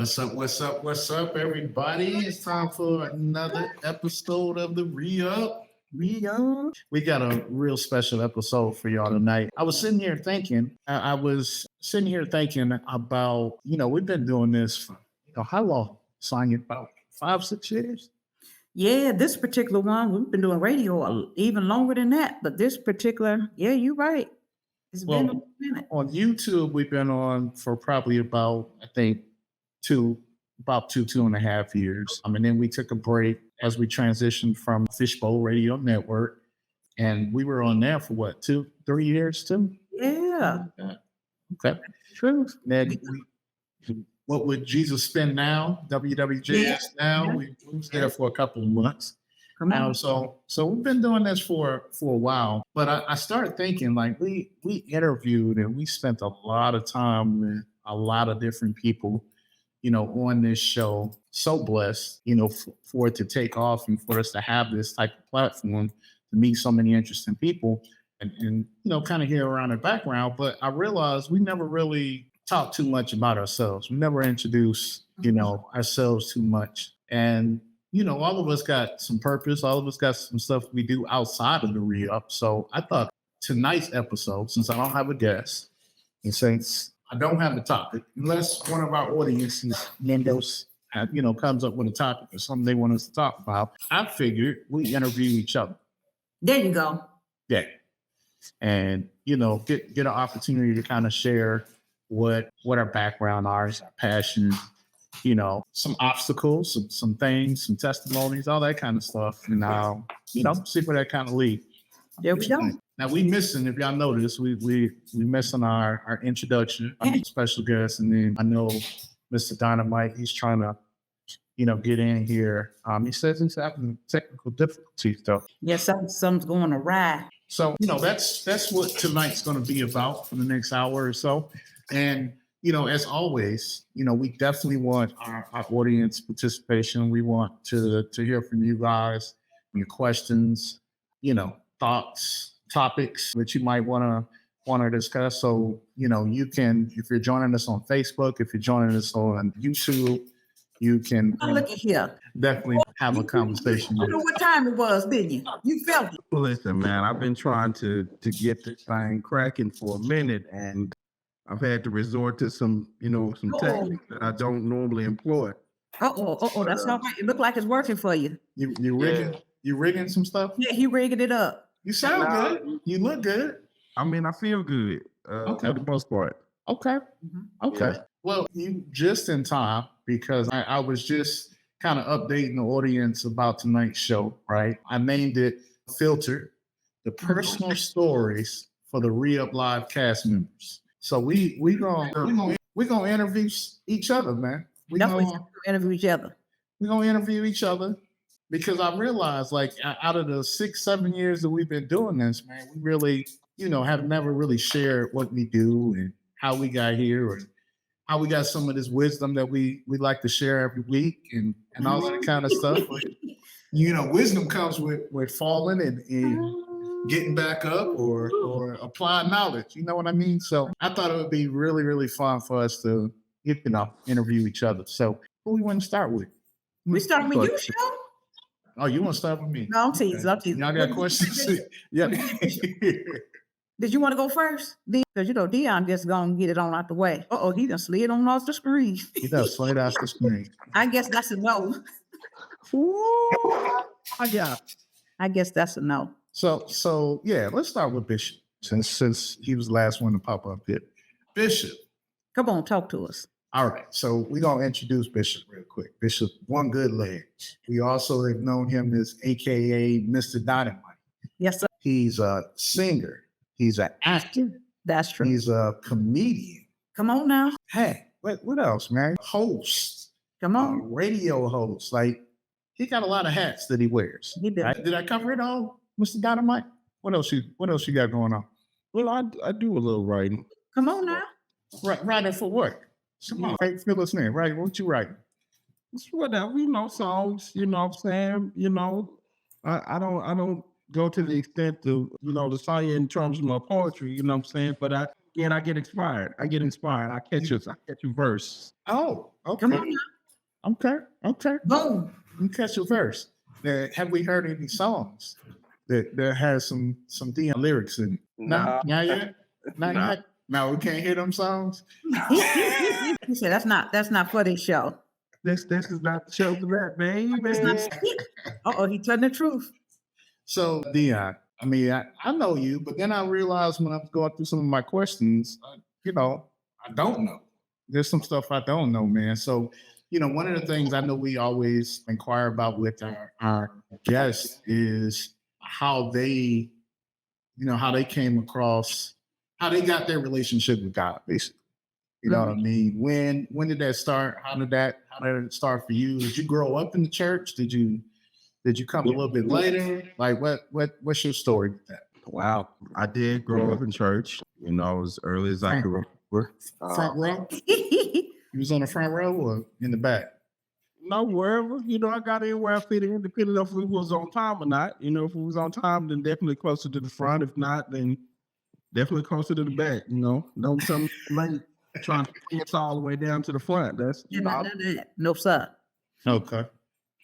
What's up? What's up? What's up, everybody? It's time for another episode of the Re-Up. Re-Up. We got a real special episode for y'all tonight. I was sitting here thinking, about, we've been doing this for how long? Sonya, about 5-6 years? Yeah, this particular one, we've been doing radio even longer than that. But this particular, yeah, you're right. It's been a Well, minute. on YouTube, we've been on for probably about, I think, two and a half years. And then we took a break as we transitioned from Fishbowl Radio Network. And we were on there for what, 2-3 years too? Yeah. Okay. True. Then what would Jesus spend now? WWJS now. We was there for a couple of months. Come on. So we've been doing this for a while. But I started thinking, like, we interviewed and we spent a lot of time with a lot of different people, on this show. So blessed, for it to take off and for us to have this type of platform to meet so many interesting people and kind of hear around their background. But I realized we never really talked too much about ourselves. We never introduced, ourselves too much. And, all of us got some purpose. All of us got some stuff we do outside of the Re-Up. So I thought tonight's episode, since I don't have a guest, and since I don't have a topic, unless one of our audiences, Mendoza, comes up with a topic or something they want us to talk about, I figured we interview each other. There you go. Yeah. And, get an opportunity to kind of share what our background are, our passions, some obstacles, some things, some testimonies, all that kind of stuff. And see where that kind of leads. There we go. Now we missing, if y'all notice, we missing our introduction, our special guest, and then I know Mr. Dynamite, he's trying to, get in here. He says he's having technical difficulties though. Yes, something's going awry. So, that's what tonight's going to be about for the next hour or so. And, as always, we definitely want our audience participation. We want to hear from you guys, your questions, thoughts, topics that you might want to discuss. So, you can, if you're joining us on Facebook, if you're joining us on YouTube, you can Look at here. definitely have a conversation. You know what time it was, didn't you? You felt it. Listen, man, I've been trying to get this thing cracking for a minute, and I've had to resort to some techniques that I don't normally employ. Uh-oh, that's all right. It looked like it's working for you. You rigging some stuff? Yeah, he rigged it up. You sound good. You look good. I mean, I feel good Okay. for the most part. Okay. Okay. Well, you just in time because I was just kind of updating the audience about tonight's show, right? I named it Filtered, the personal stories for the TheReuPLive cast members. So we gonna interview each other, man. We're Definitely interview each other. We're gonna interview each other because I realized, like, out of the 6-7 years that we've been doing this, man, we really, have never really shared what we do and how we got here or how we got some of this wisdom that we like to share every week and all that kind of stuff. But, wisdom comes with falling and getting back up or applying knowledge. You know what I mean? So I thought it would be really, really fun for us to, interview each other. So who we want to start with? We start with you, Show? Oh, you want to start with me? No, I'm teasing. Y'all got questions? Yeah. Did you want to go first? Because, Dion just going to get it on out the way. He done slid on off the screen. He done slid off the screen. I guess that's a no. I guess that's a no. So yeah, let's start with Bishop since he was the last one to pop up here. Bishop. Come on, talk to us. All right, so we're going to introduce Bishop real quick. Bishop, one good leg. We also have known him as AKA Mr. Dynamite. Yes, sir. He's a singer. He's an actor. That's true. He's a comedian. Come on now. Hey, what else, man? Host. Come on. Radio host. Like, he got a lot of hats that he wears. He does. Did I cover it all, Mr. Dynamite? What else you got going on? Well, I do a little writing. Come on now. Writing for what? Come on, fill us in. Right? What you writing? It's whatever, songs, what I'm saying? I don't go to the extent of, the science in terms of my poetry, what I'm saying? But again, I get inspired. I catch a verse. Oh, Come okay. on Okay. Okay. now. Boom. You catch a verse. Have we heard any songs that has some Dion lyrics in it? No, not yet. Not Nah. yet. No, we can't hear them songs. He said that's not for this show. This is not the show for that, baby. Uh-oh, he telling the truth. So Dion, I mean, I know you, but then I realized when I was going through some of my questions, I don't know. There's some stuff I don't know, man. So, one of the things I know we always inquire about with our guests is how they, how they came across, how they got their relationship with God, basically. You know what I mean? When did that start? How did it start for you? Did you grow up in the church? Did you come a little bit later? Like what's your story with that? Wow. I did grow up in church, as early as I could remember. Front row? You was on the front row or in the back? No, wherever, I got anywhere I fit in, depending on if it was on time or not. If it was on time, then definitely closer to the front. If not, then definitely closer to the back. Don't come late trying to get all the way down to the front. That's No, sir. Okay.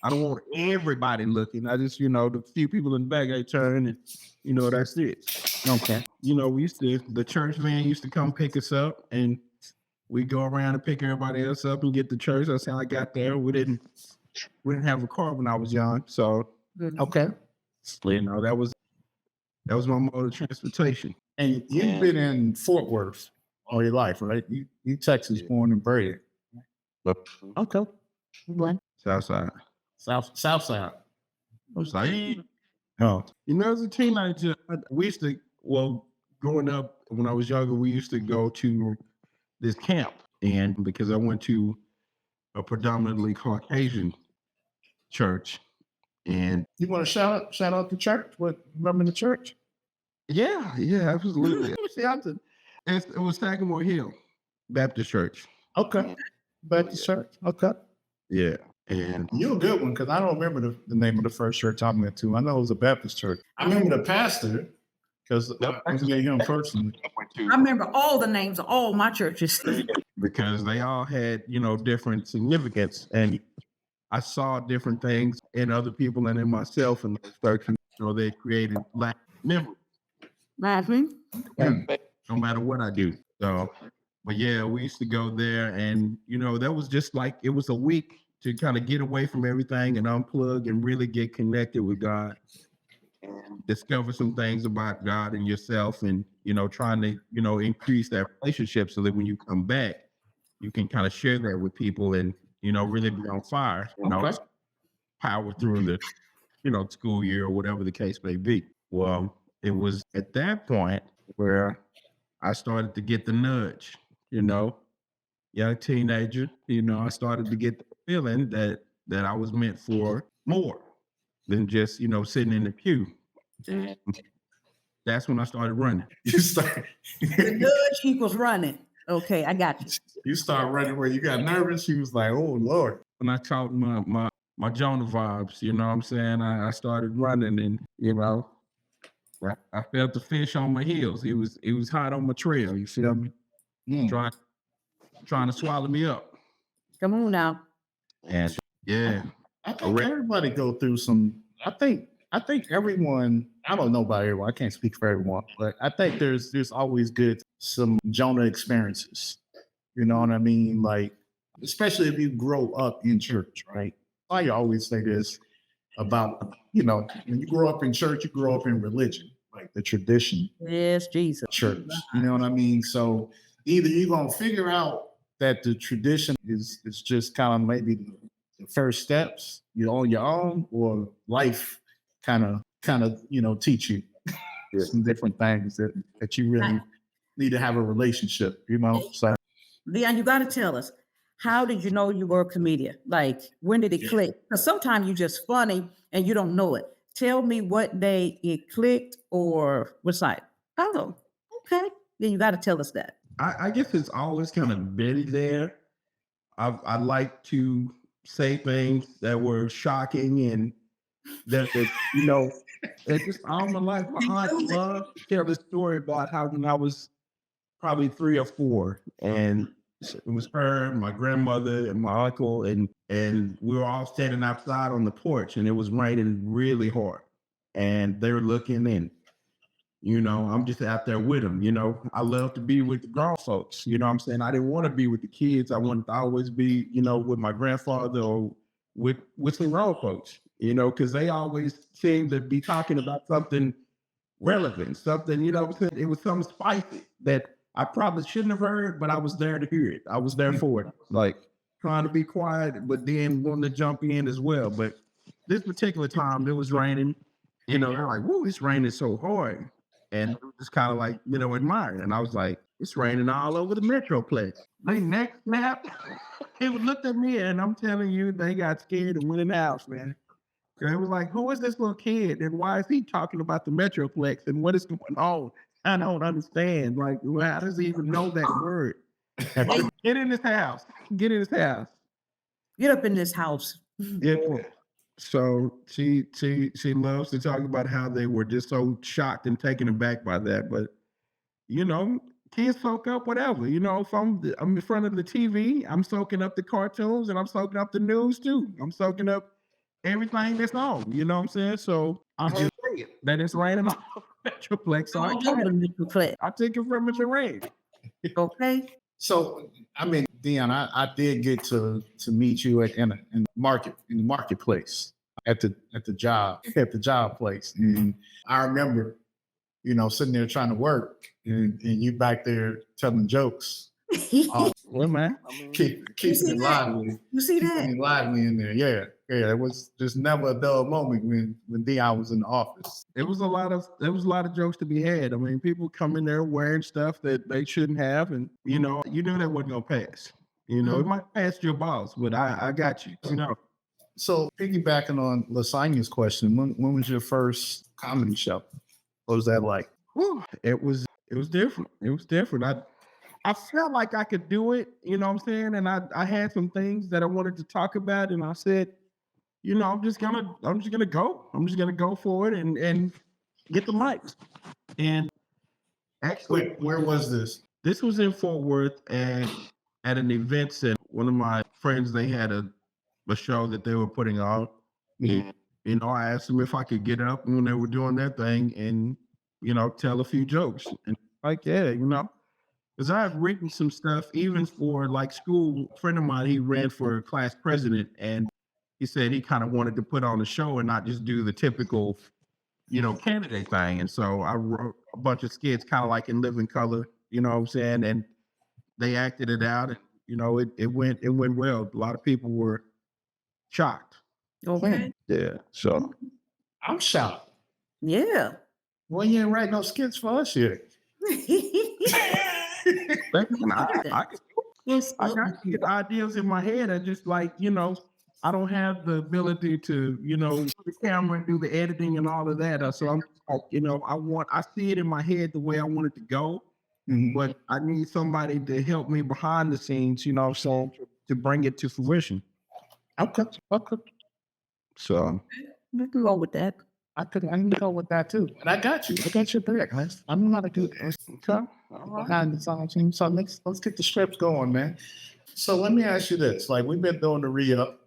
I don't want everybody looking. I just, the few people in the back, they turn and, that's it. Okay. The church van used to come pick us up and we go around and pick everybody else up and get to church. That's how I got there. We didn't have a car when I was young. So, Okay. that was my mode of transportation. And you've been in Fort Worth all your life, right? You Texas born and bred. Okay. Southside. South side. Southside. Oh. As a teenager, we used to, growing up when I was younger, we used to go to this camp. And because I went to a predominantly Caucasian church. And You want to shout out the church? What remember the church? yeah, absolutely. It was Sagamore Hill Baptist Church. Okay. Baptist church. Okay. Yeah. And You're a good one because I don't remember the name of the first church I went to. I know it was a Baptist church. I remember the pastor because I was getting him personally. I remember all the names of all my churches. because they all had, different significance. And I saw different things in other people and in myself in those churches. They created black memory. Laughing. No matter what I do. So, but yeah, we used to go there and, that was just like, it was a week to kind of get away from everything and unplug and really get connected with God and discover some things about God and yourself and, trying to, increase that relationship so that when you come back, you can kind of share that with people and, really be on fire, power through the, school year or whatever the case may be. Well, it was at that point where I started to get the nudge, young teenager, I started to get the feeling that I was meant for more than just, sitting in the pew. And that's when I started running. You start. The nudge equals running. Okay, I got you. You start running where you got nervous. You was like, "Oh Lord!" When I caught my Jonah vibes, what I'm saying, I started running, and I felt the fish on my heels. It was hot on my trail. You feel me? Trying to swallow me up. Come on now. And yeah, I think everybody go through some. I think everyone. I don't know about everyone. I can't speak for everyone, but I think there's always some Jonah experiences. You know what I mean? Like, especially if you grow up in church, right? I always say this about, when you grow up in church, you grow up in religion, like the tradition. Yes, Jesus. Church. You know what I mean? So either you're gonna figure out that the tradition is just kind of maybe the first steps, you're on your own, or life kind of teach you some different things that you really need to have a relationship, So Leon, you got to tell us, how did you know you were a comedian? Like, when did it click? Because sometimes you're just funny and you don't know it. Tell me what day it clicked or was like, oh, okay. Then you got to tell us that. I guess it's always kind of been there. I like to say things that were shocking and that it's just all my life. My aunt loved to tell this story about how when I was probably 3 or 4, and it was her, my grandmother, and my uncle, and we were all standing outside on the porch, and it was raining really hard, and they were looking in. I'm just out there with them. I love to be with the grown folks. You know what I'm saying? I didn't want to be with the kids. I wanted to always be, with my grandfather or with some grown folks, because they always seem to be talking about something relevant, something, what I'm saying? It was something spicy that I probably shouldn't have heard, but I was there to hear it. I was there for it. Like trying to be quiet, but then wanting to jump in as well. But this particular time, it was raining. They're like, "Whoa, it's raining so hard." And it was just kind of like, admiring. And I was like, it's raining all over the Metroplex. They neck snapped. They looked at me, and I'm telling you, they got scared and went in the house, man. It was like, who is this little kid? And why is he talking about the Metroplex? And what is going on? I don't understand. Like, how does he even know that word? Get in this house. Get in this house. Get up in this house. Yeah. So she loves to talk about how they were just so shocked and taken aback by that. But kids soak up whatever. If I'm in front of the TV, I'm soaking up the cartoons and I'm soaking up the news too. I'm soaking up everything that's on. You know what I'm saying? So I'm just saying that it's raining on the Metroplex. So I take it from the rain. Okay. So I mean, Dion, I did get to meet you in the marketplace at the job place, and I remember, sitting there trying to work, and you back there telling jokes. Well, man, keeping it lively. You see that? Keeping it lively in there. Yeah. It was just never a dull moment when Dion was in the office. There was a lot of jokes to be had. I mean, people come in there wearing stuff that they shouldn't have, and you knew that wasn't gonna pass. It might pass your boss, but I got you. So piggybacking on Lasagna's question, when was your first comedy show? What was that like? Whew, it was different. It was different. I felt like I could do it, you know what I'm saying? And I had some things that I wanted to talk about, and I said, I'm just gonna go. I'm just gonna go for it and get the mics. And actually, where was this? This was in Fort Worth, and at an event center. One of my friends, they had a show that they were putting on. Mm-hmm. I asked them if I could get up when they were doing their thing and, tell a few jokes. And like, yeah, because I've written some stuff even for like school. A friend of mine, he ran for class president, and he said he kind of wanted to put on a show and not just do the typical, candidate thing. And so I wrote a bunch of skits, kind of like in Living Color, you know what I'm saying? And they acted it out, and it went well. A lot of people were shocked. Okay. Yeah. So I'm shocked. Yeah. Well, you ain't write no skits for us yet. I got these ideas in my head. I just like, I don't have the ability to, put the camera and do the editing and all of that. So I'm like, I see it in my head the way I want it to go, but I need somebody to help me behind the scenes, so to bring it to fruition. Okay. So we can go with that. I can go with that too. And I got you. I got your back, man. I know how to do this. Okay. Behind the song team. So let's get the strips going, man. So let me ask you this. Like, we've been doing the re-up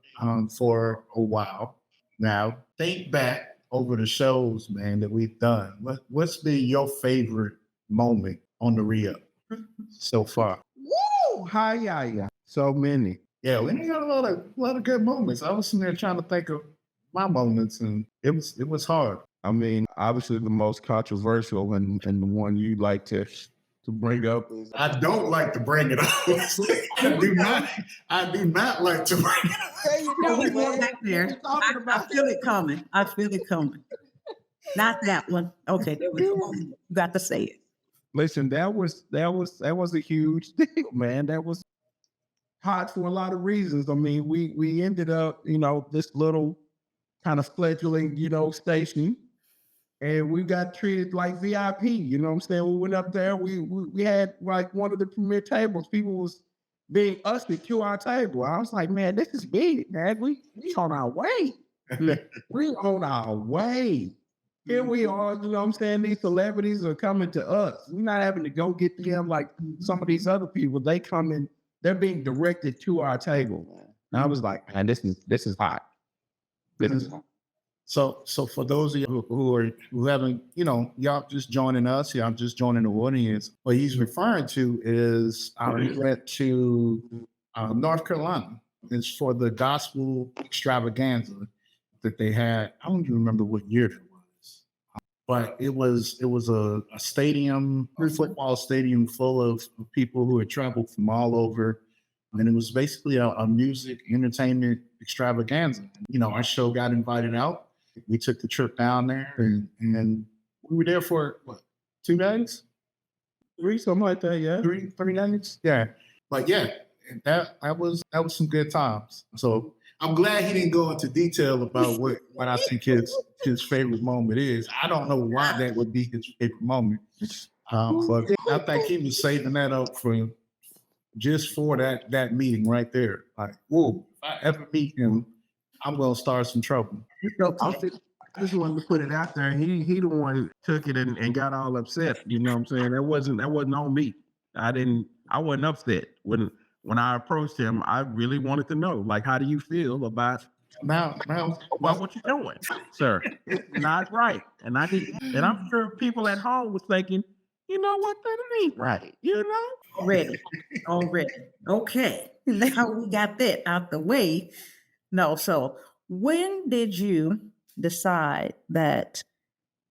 for a while now. Think back over the shows, man, that we've done. What's been your favorite moment on the re-up so far? Woo! Hi, yeah. So many. Yeah, we got a lot of good moments. I was sitting there trying to think of my moments, and it was hard. I mean, obviously the most controversial and the one you like to bring up is I don't like to bring it up. I do not like to bring it up. There you go, man. Back there. I feel it coming. Not that one. Okay, there we go. You got to say it. Listen, that was a huge deal, man. That was hot for a lot of reasons. I mean, we ended up, this little kind of fledgling, station, and we got treated like VIP. You know what I'm saying? We went up there. We had like one of the premier tables. People was being ushered to our table. I was like, man, this is big, man. We on our way. We on our way. here we are, you know what I'm saying? These celebrities are coming to us. We're not having to go get them like some of these other people. They come in, they're being directed to our table. And I was like, man, this is hot. This is hot. So for those of you who haven't, y'all just joining us, y'all just joining the audience. What he's referring to is I went to North Carolina. It's for the gospel extravaganza that they had. I don't even remember what year it was, but it was a stadium, a football stadium full of people who had traveled from all over. And it was basically a music entertainment extravaganza. Our show got invited out. We took the trip down there and we were there for what, 2 days? 3, something like that, yeah. 3 days? Yeah. But yeah, that was some good times. So I'm glad he didn't go into detail about what I think his favorite moment is. I don't know why that would be his favorite moment. But I think he was saving that up for just for that meeting right there. Like, whoa, if I ever meet him, I'm gonna start some trouble. I just wanted to put it out there. He the one who took it and got all upset. You know what I'm saying? That wasn't on me. I wasn't upset. When I approached him, I really wanted to know, like, how do you feel about what you're doing, sir? It's not right. And I'm sure people at home was thinking, you know what, that ain't right. Already. Okay. Now we got that out the way. No, so when did you decide that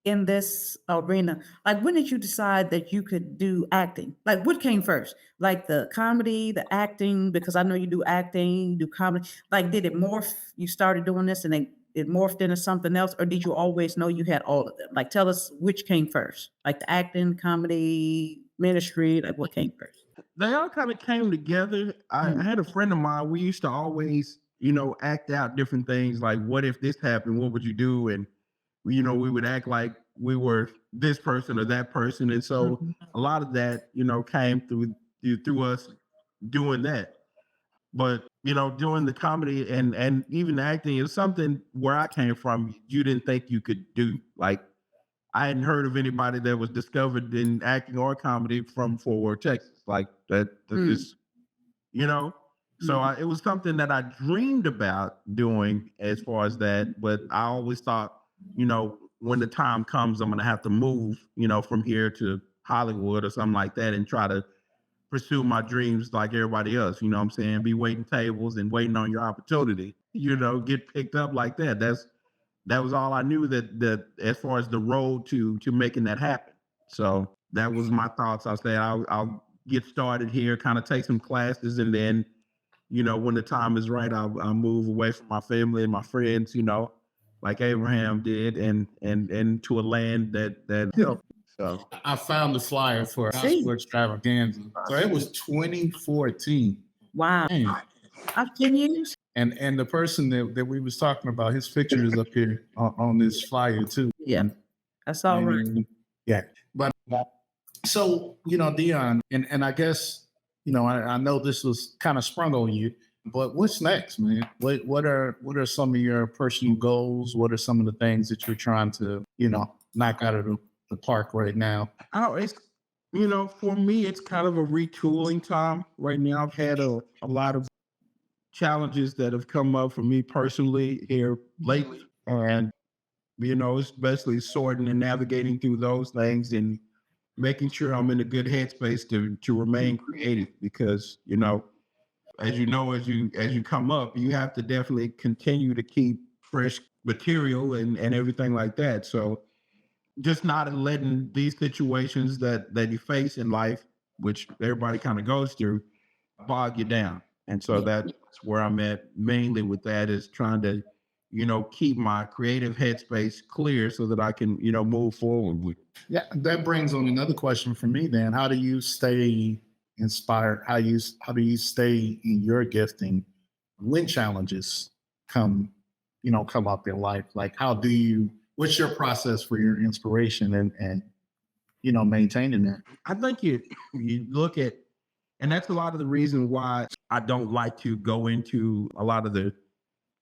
in this arena, like when did you decide that you could do acting? Like what came first? Like the comedy, the acting, because I know you do acting, you do comedy. Like did it morph? You started doing this and then it morphed into something else, or did you always know you had all of them? Like tell us which came first, like the acting, comedy, ministry, like what came first? They all kind of came together. I had a friend of mine. We used to always, act out different things. Like, what if this happened? What would you do? And we would act like we were this person or that person. And so a lot of that, came through us doing that. But doing the comedy and even acting is something where I came from. You didn't think you could do. Like, I hadn't heard of anybody that was discovered in acting or comedy from Fort Worth, Texas. Like that is, So it was something that I dreamed about doing as far as that. But I always thought, when the time comes, I'm going to have to move, from here to Hollywood or something like that and try to pursue my dreams like everybody else. You know what I'm saying? Be waiting tables and waiting on your opportunity, get picked up like that. That was all I knew that as far as the road to making that happen. So that was my thoughts. I said, I'll get started here, kind of take some classes. And then, when the time is right, I'll move away from my family and my friends, like Abraham did and to a land that helped. So I found the flyer for Gospel Extravaganza. So it was 2014. Wow. Man. I've 10 years. And the person that we was talking about, his picture is up here on this flyer too. Yeah. That's all right. Yeah. But so, Dion, and I guess, I know this was kind of sprung on you, but what's next, man? What are some of your personal goals? What are some of the things that you're trying to, knock out of the park right now? Oh, it's for me, it's kind of a retooling time right now. I've had a lot of challenges that have come up for me personally here lately, and especially sorting and navigating through those things and making sure I'm in a good headspace to remain creative, because as you come up, you have to definitely continue to keep fresh material and everything like that. So just not letting these situations that you face in life, which everybody kind of goes through, bog you down. And so that's where I'm at mainly with that, is trying to, keep my creative headspace clear so that I can, move forward with. Yeah, that brings on another question for me then. How do you stay inspired? How do you stay in your gifting when challenges come up in life? Like what's your process for your inspiration and maintaining that? I think you look at, and that's a lot of the reason why I don't like to go into a lot of the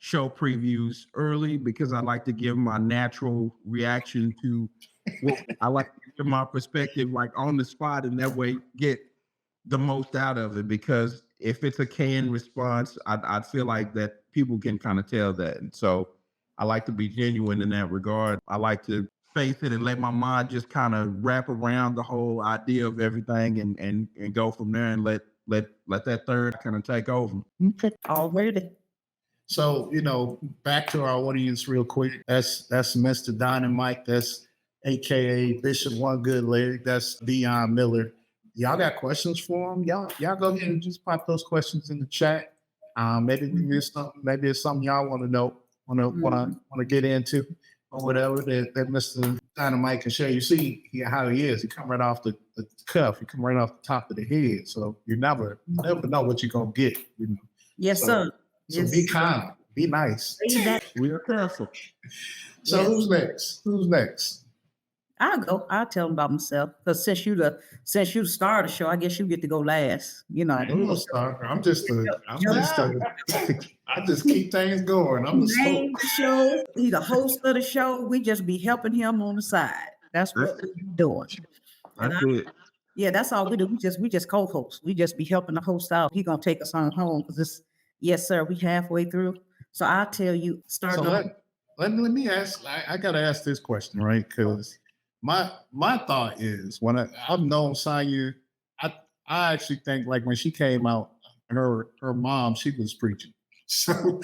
show previews early because I like to give my natural reaction to what I like to give my perspective like on the spot, and that way get the most out of it. Because if it's a canned response, I feel like that people can kind of tell that. And so I like to be genuine in that regard. I like to face it and let my mind just kind of wrap around the whole idea of everything and go from there and let that third kind of take over. Okay. Already. So, back to our audience real quick. That's Mr. Dynamite. That's AKA Bishop One Good Leg. That's Dion Miller. Y'all got questions for him? Y'all go ahead and just pop those questions in the chat. Maybe it's something y'all want to know, want to get into, or whatever that Mr. Dynamite can share. You see how he is. He come right off the cuff. He come right off the top of the head. So you never know what you're gonna get. Yes, So- sir. So Yes. be kind, be nice. We are careful. So Yes. who's next? I'll go. I'll tell them about myself. Because since you the star of the show, I guess you get to go last. I ain't no star. I just keep things going. I'm the Name smoke. the show. He the host of the show. We just be helping him on the side. That's what we doing. And That's it. yeah, that's all we do. We just co-host. We just be helping the host out. He gonna take us on home because this. Yes, sir. We halfway through. So I'll tell you. Start. So let me ask. I gotta ask this question, right? Because my thought is when I've known Sonya, I actually think like when she came out, her mom, she was preaching. So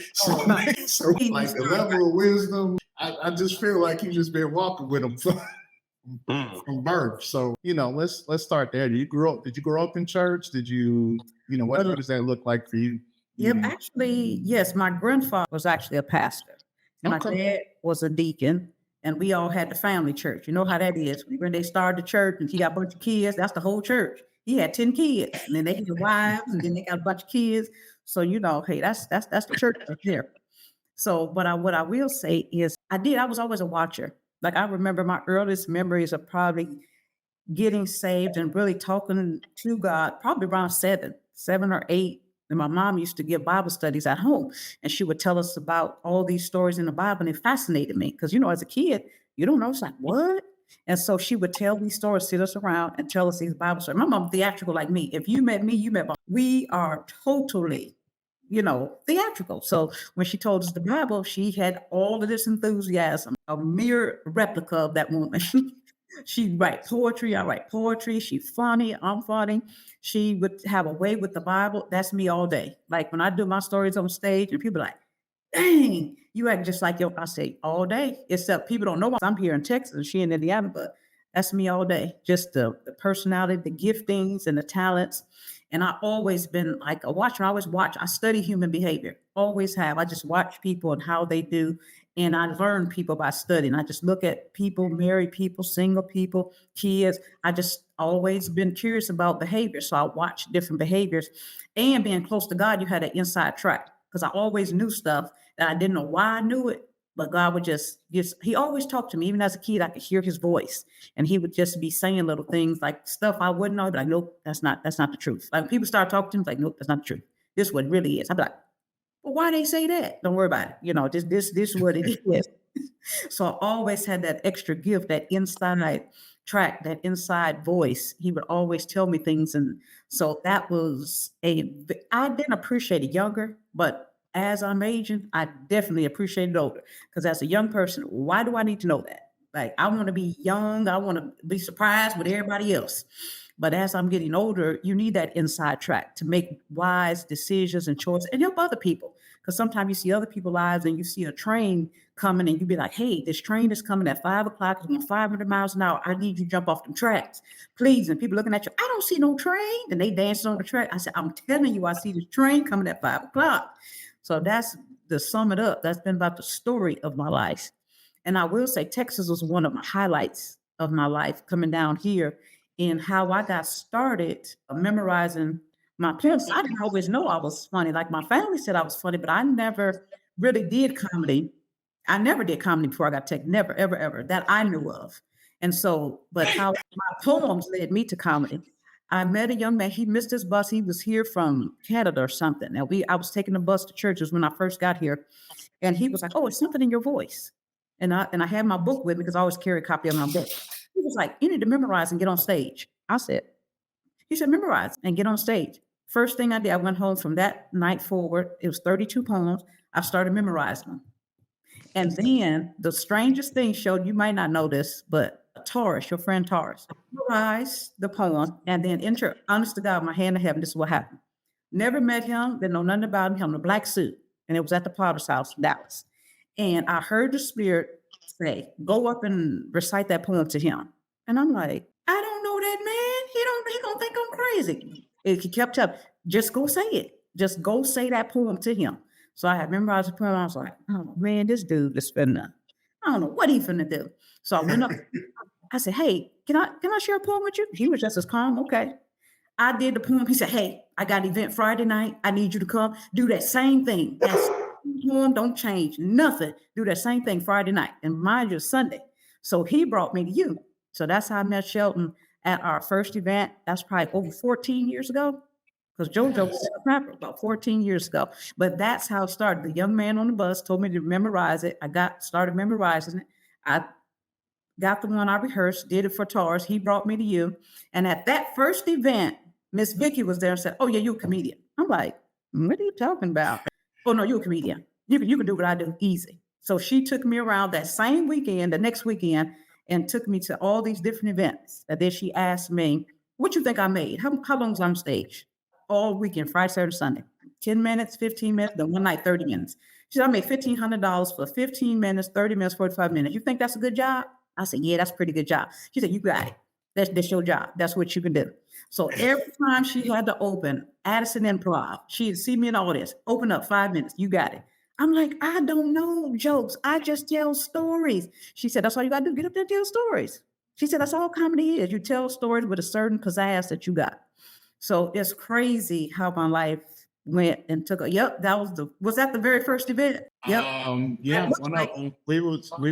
like the level of wisdom, I just feel like you just been walking with them from birth. So let's start there. Did you grow up in church? Did you what does that look like for you? Yep, actually, yes. My grandfather was actually a pastor. My dad was a deacon, and we all had the family church. You know how that is. When they started the church and he got a bunch of kids, that's the whole church. He had 10 kids, and then they had wives, and then they got a bunch of kids. So hey, that's the church right there. So, but what I will say is I was always a watcher. Like I remember my earliest memories of probably getting saved and really talking to God, probably around 7 or 8. And my mom used to give Bible studies at home, and she would tell us about all these stories in the Bible, and it fascinated me because as a kid, you don't know, it's like what? And so she would tell these stories, sit us around, and tell us these Bible stories. My mom theatrical like me. If you met me, you met mom. We are totally, theatrical. So when she told us the Bible, she had all of this enthusiasm, a mere replica of that woman. She write poetry. I write poetry. She's funny. I'm funny. She would have a way with the Bible. That's me all day. Like when I do my stories on stage and people are like, dang, you act just like I say all day, except people don't know I'm here in Texas and she in Indiana, but that's me all day. Just the personality, the giftings and the talents. And I always been like a watcher. I always watch. I study human behavior. Always have. I just watch people and how they do. And I learn people by studying. I just look at people, married people, single people, kids. I just always been curious about behavior. So I watch different behaviors. And being close to God, you had an inside track. Because I always knew stuff that I didn't know why I knew it. But God would just, he always talked to me. Even as a kid, I could hear his voice. And he would just be saying little things like stuff I wouldn't know. I'd be like, nope, that's not the truth. Like people start talking to him, like, nope, that's not the truth. This is what it really is. I'd be like, well, why they say that? Don't worry about it. This is what it is. So I always had that extra gift, that inside track, that inside voice. He would always tell me things. And so that was I didn't appreciate it younger, but as I'm aging, I definitely appreciate it older. Because as a young person, why do I need to know that? Like, I want to be young. I want to be surprised with everybody else. But as I'm getting older, you need that inside track to make wise decisions and choices and help other people. Because sometimes you see other people's lives and you see a train coming and you be like, hey, this train is coming at 5 o'clock. It's going 500 miles an hour. I need you to jump off them tracks, please. And people looking at you, I don't see no train. And they dancing on the track. I said, I'm telling you, I see the train coming at 5 o'clock. So that's to sum it up. That's been about the story of my life. And I will say Texas was one of my highlights of my life coming down here and how I got started memorizing my pimps. I didn't always know I was funny. Like my family said I was funny, but I never really did comedy. I never did comedy before I got tech. Never, ever, ever that I knew of. And so, but how my poems led me to comedy. I met a young man. He missed his bus. He was here from Canada or something. And I was taking the bus to church. It was when I first got here. And he was like, "Oh, it's something in your voice." And I had my book with me because I always carry a copy of my book. He was like, "You need to memorize and get on stage." I said, he said, "Memorize and get on stage." First thing I did, I went home from that night forward. It was 32 poems. I started memorizing them. And then the strangest thing showed, you might not know this, but Taurus, your friend Taurus, memorized the poem and then honest to God, my hand to heaven, this is what happened. Never met him, didn't know nothing about him. He had a black suit, and it was at the Potter's house in Dallas. And I heard the spirit say, "Go up and recite that poem to him." And I'm like, "I don't know that man. He gonna think I'm crazy." He kept up, "Just go say it. Just go say that poem to him." So I had memorized the poem. I was like, "Oh man, this dude is finna, I don't know what he finna do." So I went up, I said, "Hey, can I share a poem with you?" He was just as calm. Okay. I did the poem. He said, "Hey, I got an event Friday night. I need you to come do that same thing. That's poem, don't change nothing. Do that same thing Friday night." And mind you, Sunday. So he brought me to you. So that's how I met Shelton at our first event. That's probably over 14 years ago. Because JoJo was a rapper about 14 years ago. But that's how it started. The young man on the bus told me to memorize it. Started memorizing it. I got the one I rehearsed, did it for Taurus. He brought me to you. And at that first event, Miss Vicky was there and said, "Oh, yeah, you're a comedian." I'm like, "What are you talking about?" "Oh, no, you're a comedian. You can do what I do easy." So she took me around that same weekend, the next weekend, and took me to all these different events. And then she asked me, "What you think I made? How long was I on stage?" All weekend, Friday, Saturday, Sunday. 10 minutes, 15 minutes, then one night, 30 minutes. She said, "I made $1,500 for 15 minutes, 30 minutes, 45 minutes. You think that's a good job?" I said, "Yeah, that's a pretty good job." She said, "You got it. That's your job. That's what you can do." So every time she had to open Addison Improv, she'd see me in the audience, "Open up 5 minutes. You got it." I'm like, "I don't know jokes. I just tell stories." She said, "That's all you got to do. Get up there and tell stories." She said, "That's all comedy is. You tell stories with a certain pizzazz that you got." So it's crazy how my life went and took a, yep, was that the very first event? Yep. Yeah, Looks one like of them. We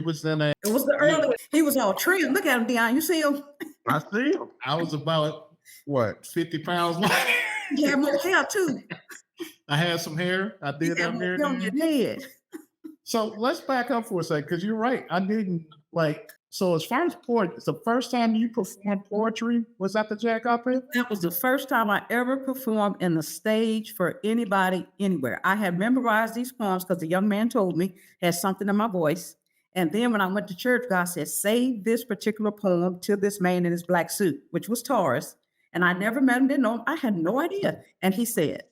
was in a. it was the early. He was all trim. Look at him, Dion. You see him? I see him. I was about what 50 pounds long. He had more hair too. I had some hair. I He did had have more hair hair on then. his head. So let's back up for a second because you're right. I didn't like. So as far as poetry, it's the first time you performed poetry was at the Jack Opera. That was the first time I ever performed in the stage for anybody anywhere. I had memorized these poems because the young man told me had something in my voice. And then when I went to church, God said, "Say this particular poem to this man in his black suit," which was Taurus. And I never met him, didn't know him. I had no idea. And he said,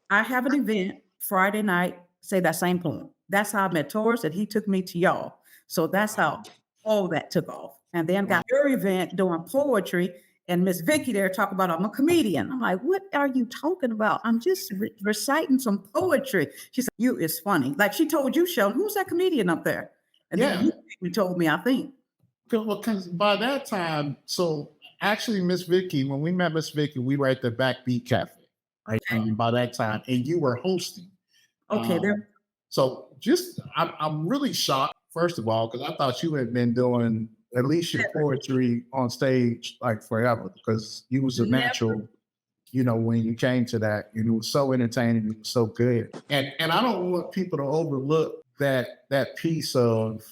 "I have an event Friday night, say that same poem." That's how I met Taurus, and he took me to y'all. So that's how all that took off. And then got your event doing poetry, and Miss Vicky there talk about I'm a comedian. I'm like, "What are you talking about? I'm just reciting some poetry." She said, "You is funny." Like she told you, Sheldon, "Who's that comedian up there?" And Yeah. then you told me, I think. Because by that time, so actually, Miss Vicky, when we met Miss Vicky, we were at the Backbeat Cafe, right? And by that time, and you were hosting. Okay, there. So I'm really shocked, first of all, because I thought you had been doing at least your poetry on stage like forever, because you was a Never. natural, when you came to that, and it was so entertaining, it was so good. And I don't want people to overlook that piece of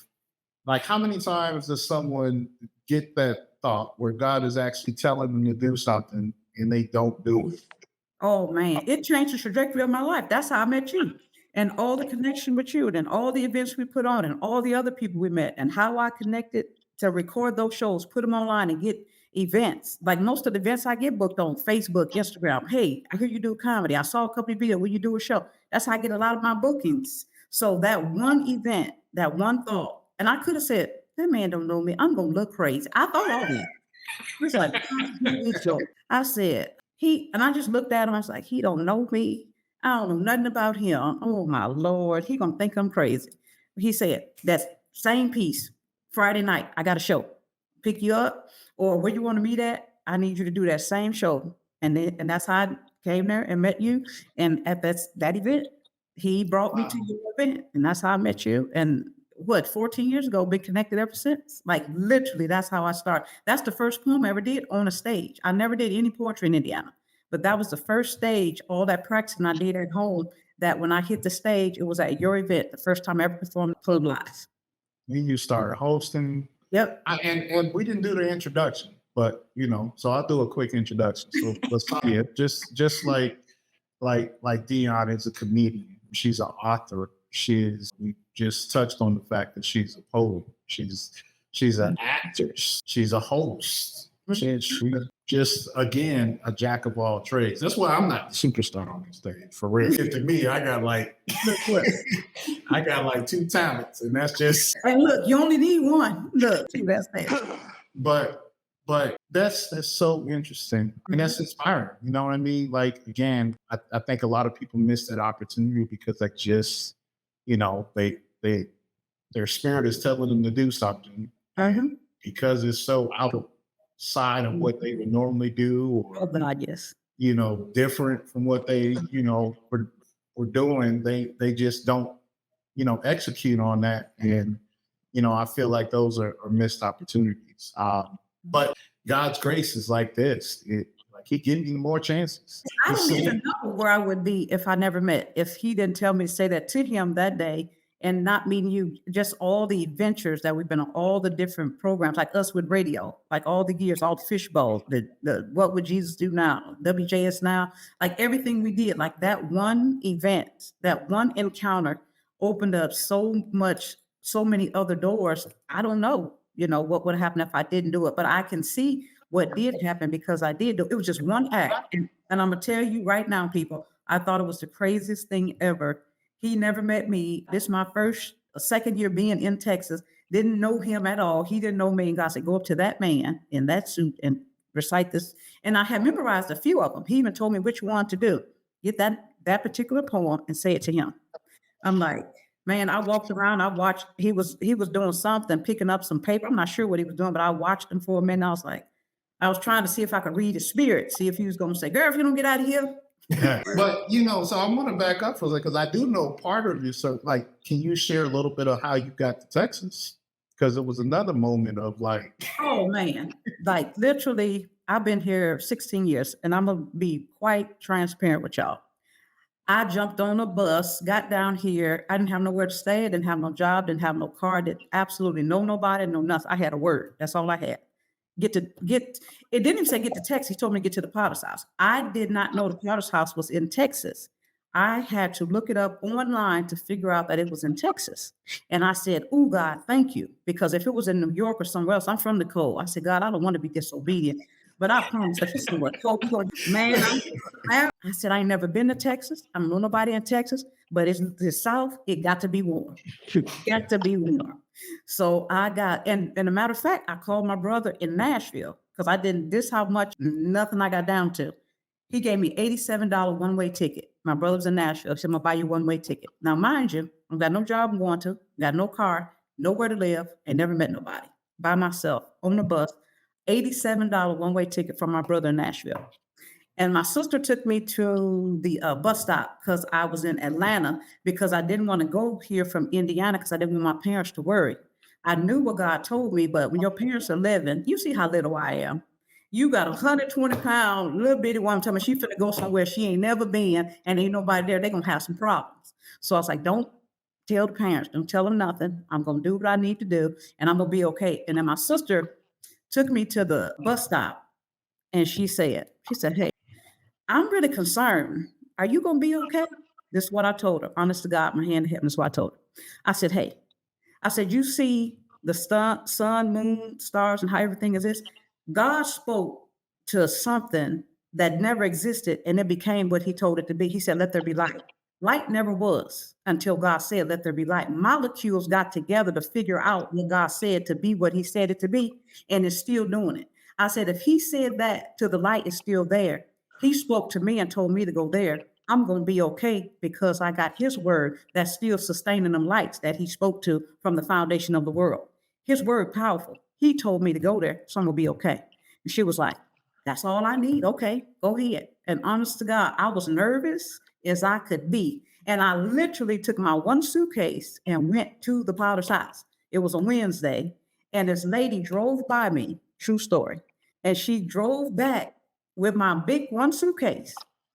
like how many times does someone get that thought where God is actually telling them to do something and they don't do it? Oh man, it changed the trajectory of my life. That's how I met you. And all the connection with you, and all the events we put on, and all the other people we met, and how I connected to record those shows, put them online, and get events. Like most of the events I get booked on Facebook, Instagram. "Hey, I hear you do comedy. I saw a couple of videos. Will you do a show?" That's how I get a lot of my bookings. So that one event, that one thought, and I could have said, "That man don't know me. I'm gonna look crazy." I thought all that. He's like, I said, and I just looked at him. I was like, "He don't know me. I don't know nothing about him. Oh my Lord, he gonna think I'm crazy." He said, "That same piece, Friday night, I got a show. Pick you up, or where you want to meet at, I need you to do that same show." And that's how I came there and met you. And at that event, he brought me to Wow. your event, and that's how I met you. And what, 14 years ago, been connected ever since. Like literally, that's how I started. That's the first poem I ever did on a stage. I never did any poetry in Indiana, but that was the first stage, all that practicing I did at home, that when I hit the stage, it was at your event, the first time I ever performed Club Live. Then you started hosting. Yep. And we didn't do the introduction, but so I'll do a quick introduction. So Lasagna, just like Dion is a comedian. She's an author. We just touched on the fact that she's a poet. She's an actress. She's a host. She's just again a jack of all trades. That's why I'm not the superstar on this stage. For real. To me, I got like two talents, and that's just. And look, you only need one. Look, see, that's that. But that's so interesting, and that's inspiring. You know what I mean? Like again, I think a lot of people miss that opportunity because they just, their spirit is telling them to do something because it's so outside of what they would normally do, Oh God, yes. different from what they were doing. They just don't execute on that, and I feel like those are missed opportunities. But God's grace is like this. Like he gives you more chances. I don't even know where I would be if I never met, if he didn't tell me to say that to him that day and not meeting you, just all the adventures that we've been on, all the different programs, like us with radio, like all the years, all the fishbowl, the What Would Jesus Do Now, WJS Now, like everything we did, like that one event, that one encounter opened up so many other doors. I don't know, what would happen if I didn't do it, but I can see what did happen because I did do it. It was just one act. And I'm going to tell you right now, people, I thought it was the craziest thing ever. He never met me. This is my second year being in Texas. Didn't know him at all. He didn't know me. And God said, go up to that man in that suit and recite this. And I had memorized a few of them. He even told me which one to do. Get that particular poem and say it to him. I'm like, man, I walked around. I watched. He was doing something, picking up some paper. I'm not sure what he was doing, but I watched him for a minute. I was trying to see if I could read his spirit, see if he was going to say, girl, if you don't get out of here. But, so I want to back up for a second because I do know part of you. So, can you share a little bit of how you got to Texas? Because it was another moment of Oh, man. Literally, I've been here 16 years, and I'm going to be quite transparent with y'all. I jumped on a bus, got down here. I didn't have nowhere to stay. I didn't have no job, didn't have no car, did absolutely know nobody, no nothing. I had a word. That's all I had. It didn't even say get to Texas. He told me to get to the Potter's house. I did not know the Potter's house was in Texas. I had to look it up online to figure out that it was in Texas. And I said, oh, God, thank you. Because if it was in New York or somewhere else, I'm from the cold. I said, God, I don't want to be disobedient. But I promise if it's somewhere cold, man, I said, I ain't never been to Texas. I don't know nobody in Texas, but it's the South. It got to be warm. Got to be warm. So I got, and a matter of fact, I called my brother in Nashville because I didn't, this how much, nothing I got down to. He gave me $87 one-way ticket. My brother was in Nashville. He said, I'm going to buy you a one-way ticket. Now, mind you, I've got no job I'm going to, got no car, nowhere to live, and never met nobody. By myself, on the bus, $87 one-way ticket from my brother in Nashville. And my sister took me to the bus stop because I was in Atlanta because I didn't want to go here from Indiana because I didn't want my parents to worry. I knew what God told me, but when your parents are living, you see how little I am. You got 120-pound little bitty woman telling me she finna go somewhere she ain't never been and ain't nobody there. They're going to have some problems. So I was like, don't tell the parents. Don't tell them nothing. I'm going to do what I need to do and I'm going to be okay. And then my sister took me to the bus stop and she said, hey, I'm really concerned. Are you going to be okay? This is what I told her. Honest to God, my hand in heaven, this is what I told her. I said, hey, you see the sun, moon, stars, and how everything is this? God spoke to something that never existed, and it became what he told it to be. He said, let there be light. Light never was until God said, let there be light. Molecules got together to figure out what God said to be what he said it to be, and it's still doing it. I said, if he said that to the light is still there, he spoke to me and told me to go there. I'm going to be okay because I got his word that's still sustaining them lights that he spoke to from the foundation of the world. His word powerful. He told me to go there, so I'm going to be okay. And she was like, that's all I need. Okay, go ahead. And honest to God, I was nervous as I could be. And I literally took my one suitcase and went to the Potter's house. It was a Wednesday, and this lady drove by me, true story. And she drove back with my big one suitcase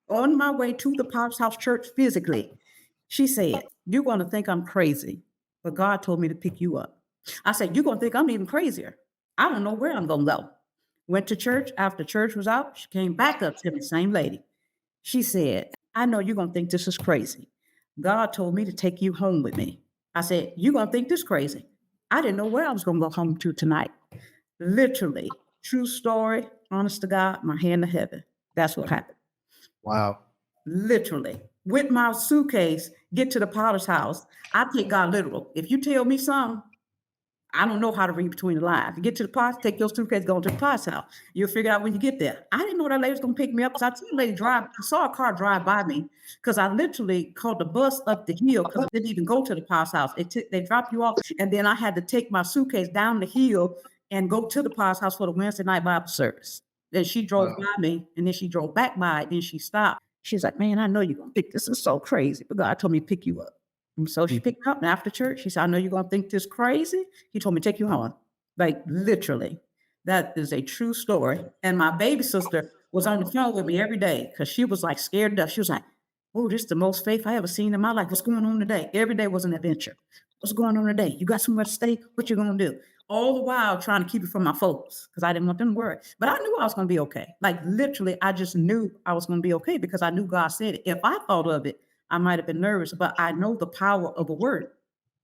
on my way to the Potter's house church physically. She said, "You're going to think I'm crazy, but God told me to pick you up." I said, "You're going to think I'm even crazier. I don't know where I'm going to go." Went to church. After church was out, she came back up to the same lady. She said, "I know you're going to think this is crazy. God told me to take you home with me." I said, "You're going to think this crazy." I didn't know where I was going to go home to tonight. Literally, true story, honest to God, my hand to heaven. That's what happened. Wow. Literally, with my suitcase, get to the Potter's house. I take God literal. If you tell me something, I don't know how to read between the lines. You get to the pot, take your suitcase, go to the pot's house. You'll figure out when you get there. I didn't know that lady was gonna pick me up because I saw a lady drive. I saw a car drive by me because I literally caught the bus up the hill because I didn't even go to the pot's house. They drop you off, and then I had to take my suitcase down the hill and go to the pot's house for the Wednesday night Bible service. Then she drove Wow. by me, and then she drove back by, then she stopped. She's like, "Man, I know you're gonna think this is so crazy, but God told me to pick you up." And so she picked me up, and after church, she said, "I know you're gonna think this crazy." He told me to take you home. Like literally. That is a true story. And my baby sister was on the phone with me every day because she was like scared to death. She was like, "Oh, this is the most faith I ever seen in my life. What's going on today?" Every day was an adventure. "What's going on today? You got somewhere to stay? What you gonna do?" All the while trying to keep it from my folks because I didn't want them to worry. But I knew I was gonna be okay. Like literally, I just knew I was gonna be okay because I knew God said it. If I thought of it, I might have been nervous, but I know the power of a word.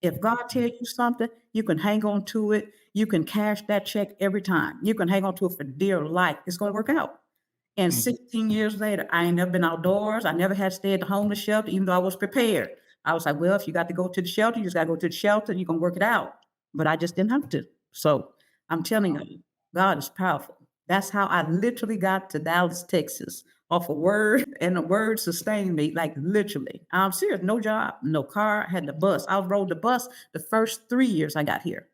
If God tells you something, you can hang on to it. You can cash that check every time. You can hang on to it for dear life. It's going to work out. And 16 years later, I ain't never been outdoors. I never had to stay at the homeless shelter, even though I was prepared. I was like, well, if you got to go to the shelter, you just got to go to the shelter and you're going to work it out. But I just didn't have to. So I'm telling you, God is powerful. That's how I literally got to Dallas, Texas off a word, and the word sustained me, like literally. I'm serious, no job, no car, had the bus. I rode the bus the first 3 years I got here.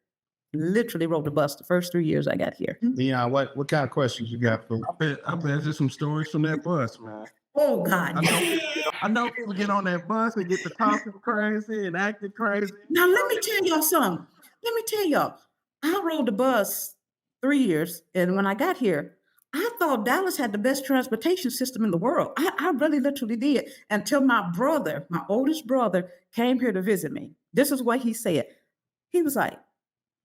Literally rode the bus the first 3 years I got here. Leon, what kind of questions you got for? I bet there's some stories from that bus, man. Oh God. I know people get on that bus and get to talking crazy and acting crazy. Now let me tell y'all something. Let me tell y'all. I rode the bus 3 years, and when I got here, I thought Dallas had the best transportation system in the world. I really literally did until my brother, my oldest brother, came here to visit me. This is what he said. He was like,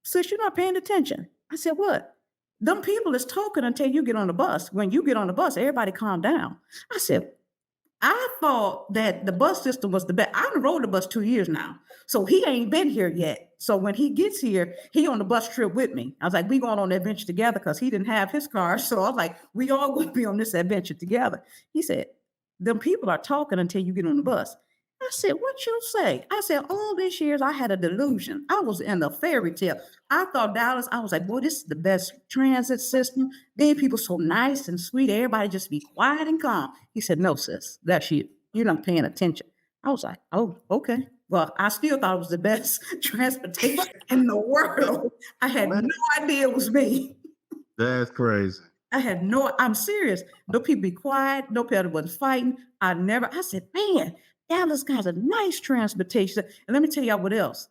"Sis, you're not paying attention." I said, "What?" "Them people is talking until you get on the bus. When you get on the bus, everybody calm down." I said, "I thought that the bus system was the best." I done rode the bus 2 years now. So he ain't been here yet. So when he gets here, he on the bus trip with me. I was like, we going on the adventure together because he didn't have his car. So I was like, we all going to be on this adventure together. He said, "Them people are talking until you get on the bus." I said, "What you say?" I said, "All these years I had a delusion. I was in a fairy tale. I thought Dallas, I was like, boy, this is the best transit system. Then people so nice and sweet. Everybody just be quiet and calm." He said, "No, sis, that's you. You're not paying attention." I was like, "Oh, okay." Well, I still thought it was the best transportation in the world. I had no idea it was me. That's crazy. I'm serious. No people be quiet. No people was fighting. I said, "Man, Dallas got a nice transportation." And let me tell y'all what else.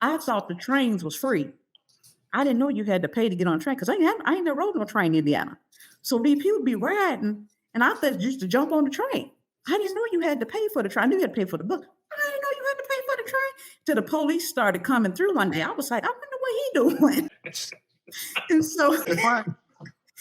I thought the trains was free. I didn't know you had to pay to get on a train because I ain't never rode no train in Indiana. So these people be riding, and I thought you used to jump on the train. I didn't know you had to pay for the train. I knew you had to pay for the book. I didn't know you had to pay for the train. Till the police started coming through one day. I was like, I wonder what he doing. And so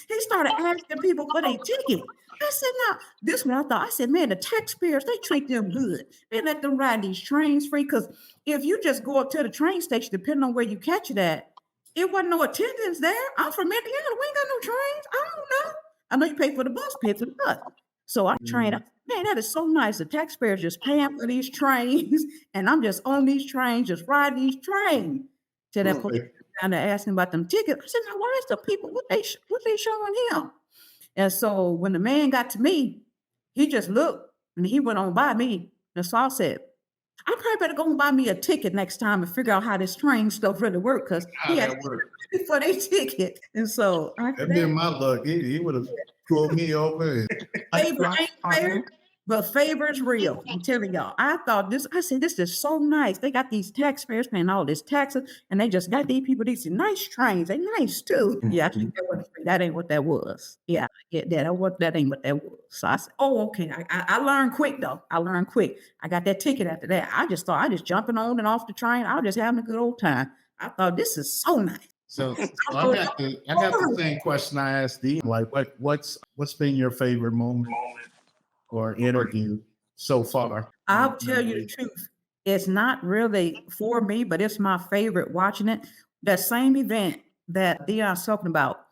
he started asking people for their ticket. I said, "No, this one I thought." I said, "Man, the taxpayers, they treat them good. They let them ride these trains free. Because if you just go up to the train station, depending on where you catch it at, it wasn't no attendance there. I'm from Indiana. We ain't got no trains. I don't know. I know you pay for the bus, pay for the bus." So I trained. Man, that is so nice. The taxpayers just paying for these trains, and I'm just on these trains, just riding these trains. Till that police down there asking about them tickets. I said, "Now, why is the people, what they showing him?" And so when the man got to me, he just looked and he went on by me. And so I said, "I probably better go and buy me a ticket next time and figure out how this train stuff really works." Because he had to pay for their ticket. And so That'd been my luck. He would have pulled me over. Favor ain't fair. But favorites real. I'm telling y'all. I said, this is so nice. They got these taxpayers paying all this taxes, and they just got these people these nice trains. They nice too. Yeah, I think that ain't what that was. Yeah, that ain't what that was. So I said, oh, okay. I learned quick though. I learned quick. I got that ticket after that. I just thought I just jumping on and off the train. I was just having a good old time. I thought this is so nice. So I got the same question I asked Dee. Like, what's been your favorite moment or interview so far? I'll tell you the truth. It's not really for me, but it's my favorite watching it. That same event that Dion's talking about,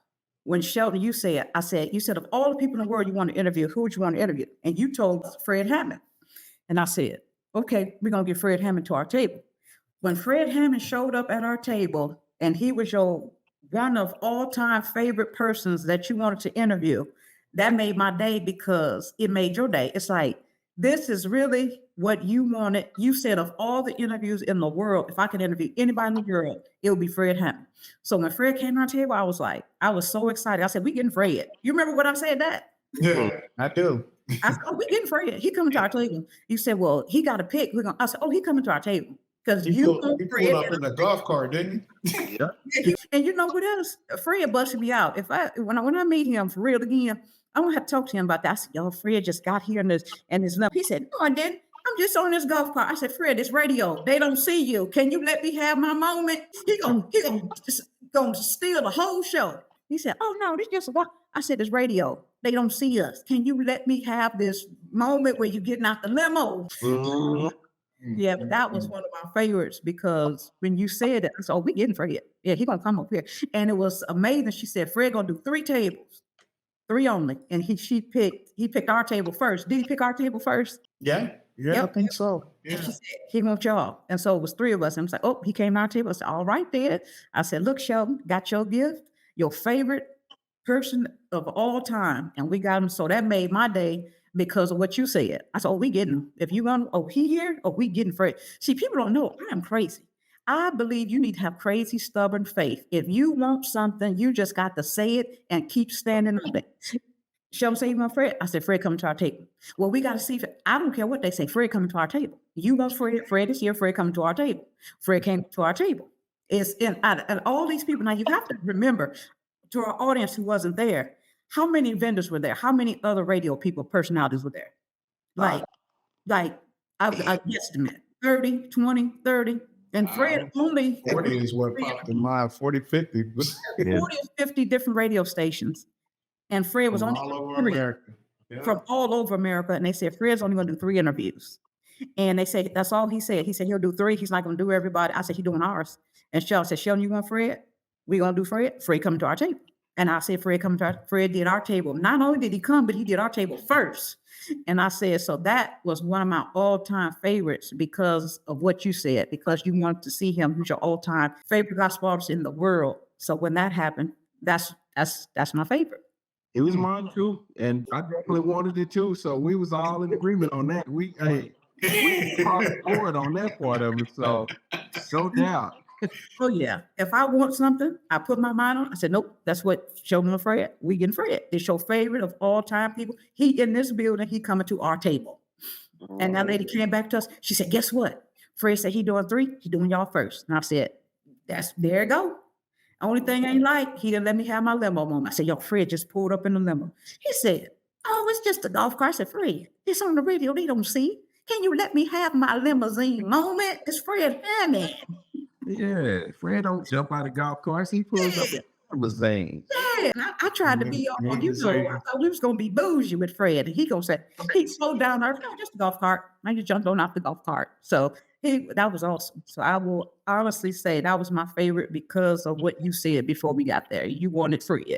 when Sheldon, you said, you said, of all the people in the world you want to interview, who would you want to interview? And you told Fred Hammond. And I said, okay, we're going to get Fred Hammond to our table. When Fred Hammond showed up at our table and he was your one of all-time favorite persons that you wanted to interview, that made my day because it made your day. It's like, this is really what you wanted. You said of all the interviews in the world, if I could interview anybody in the world, it would be Fred Hammond. So when Fred came on the table, I was so excited. I said, we getting Fred. You remember what I said that? Yeah, I do. I said, oh, we getting Fred. He coming to our table. You said, well, he got a pick. I said, oh, he coming to our table. Because He pulled up in the golf cart, didn't he? And you know what else? Fred busted me out. When I meet him for real again, I'm gonna have to talk to him about that. I said, yo, Fred just got here and his number. He said, no, I didn't. I'm just on this golf cart. I said, Fred, it's radio. They don't see you. Can you let me have my moment? He gonna steal the whole show. He said, oh no, this just a walk. I said, it's radio. They don't see us. Can you let me have this moment where you're getting out the limo? Yeah, but that was one of my favorites because when you said it, I said, oh, we getting Fred. Yeah, he gonna come up here. And it was amazing. She said, Fred gonna do 3 tables, 3 only. And he picked our table first. Did he pick our table first? Yeah, Yep. I think so. And Yeah. she said, he wants y'all. And so it was 3 of us. And I was like, oh, he came to our table. I said, all right, then. I said, look, Sheldon, got your gift, your favorite person of all time. And we got him. So that made my day because of what you said. I said, oh, we getting him. If you want, oh, he here, oh, we getting Fred. See, people don't know I am crazy. I believe you need to have crazy, stubborn faith. If you want something, you just got to say it and keep standing on it. Sheldon say, you want Fred? I said, Fred coming to our table. Well, we got to see. I don't care what they say. Fred coming to our table. You want Fred? Fred is here. Fred coming to our table. Fred came to our table. It's and all these people. Now you have to remember, to our audience who wasn't there, how many vendors were there? How many other radio people, personalities were there? Like I guesstimate 30, 20, 30. And Fred only 40 is what popped in mind. 40, 50. 40 or 50 different radio stations. And Fred was From only all over 3 America. Yeah. from all over America. And they said, Fred's only going to do 3 interviews. And they say, that's all he said. He said, he'll do 3. He's not going to do everybody. I said, he's doing ours. And Sheldon said, Sheldon, you want Fred? We going to do Fred? Fred coming to our table. And I said, Fred did our table. Not only did he come, but he did our table first. And I said, so that was one of my all-time favorites because of what you said, because you wanted to see him, who's your all-time favorite gospel artist in the world. So when that happened, that's my favorite. It was mine too, and I definitely wanted it too. So we was all in agreement on that. We crossed the board on that part of it. So no doubt. Oh yeah. If I want something, I put my mind on. I said, nope, that's what Sheldon and Fred. We getting Fred. It's your favorite of all time people. He in this building. He coming to our table. And that lady came back to us. She said, guess what? Fred said he doing 3. He doing y'all first. And I said, there you go. Only thing I ain't like, he didn't let me have my limo moment. I said, yo, Fred just pulled up in the limo. He said, oh, it's just a golf cart. I said, Fred, it's on the radio. They don't see. Can you let me have my limousine moment? It's Fred Hammond. Yeah, Fred don't jump out of golf carts. He pulls up in limousine. Yeah, and I tried to be all, I thought we was going to be bougie with Fred. And he going to say, he slowed down there. No, just a golf cart. I just jumped on off the golf cart. So that was awesome. So I will honestly say that was my favorite because of what you said before we got there. You wanted Fred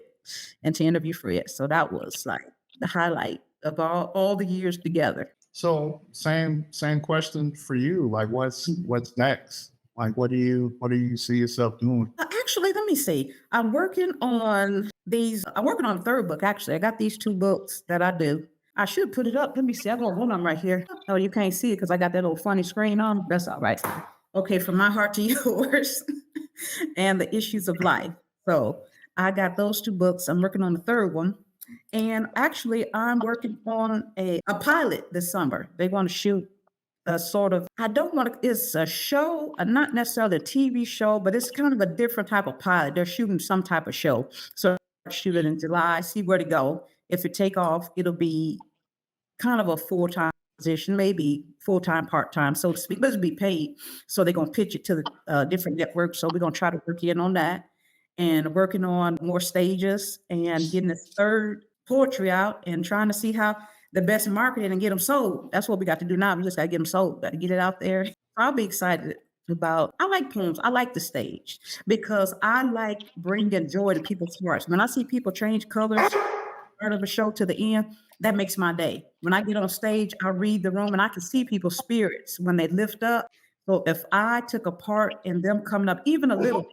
and to interview Fred. So that was like the highlight of all the years together. So same question for you. Like what's next? Like what do you see yourself doing? Actually, let me see. I'm working on a 3rd book, actually. I got these 2 books that I do. I should put it up. Let me see. I got one of them right here. Oh, you can't see it because I got that little funny screen on. That's all right. Okay, From My Heart to Yours and The Issues of Life. So I got those 2 books. I'm working on the 3rd one. And actually, I'm working on a pilot this summer. They want to shoot a sort of, I don't want to, it's a show, not necessarily a TV show, but it's kind of a different type of pilot. They're shooting some type of show. So shoot it in July, see where to go. If it take off, it'll be kind of a full-time position, maybe full-time, part-time, so to speak, but it'll be paid. So they're going to pitch it to the different networks. So we're going to try to work in on that and working on more stages and getting this third poetry out and trying to see how the best market it and get them sold. That's what we got to do now. We just got to get them sold, got to get it out there. I'll be excited about, I like poems. I like the stage because I like bringing joy to people's hearts. When I see people change colors, part of a show to the end, that makes my day. When I get on stage, I read the room and I can see people's spirits when they lift up. So if I took a part in them coming up even a little,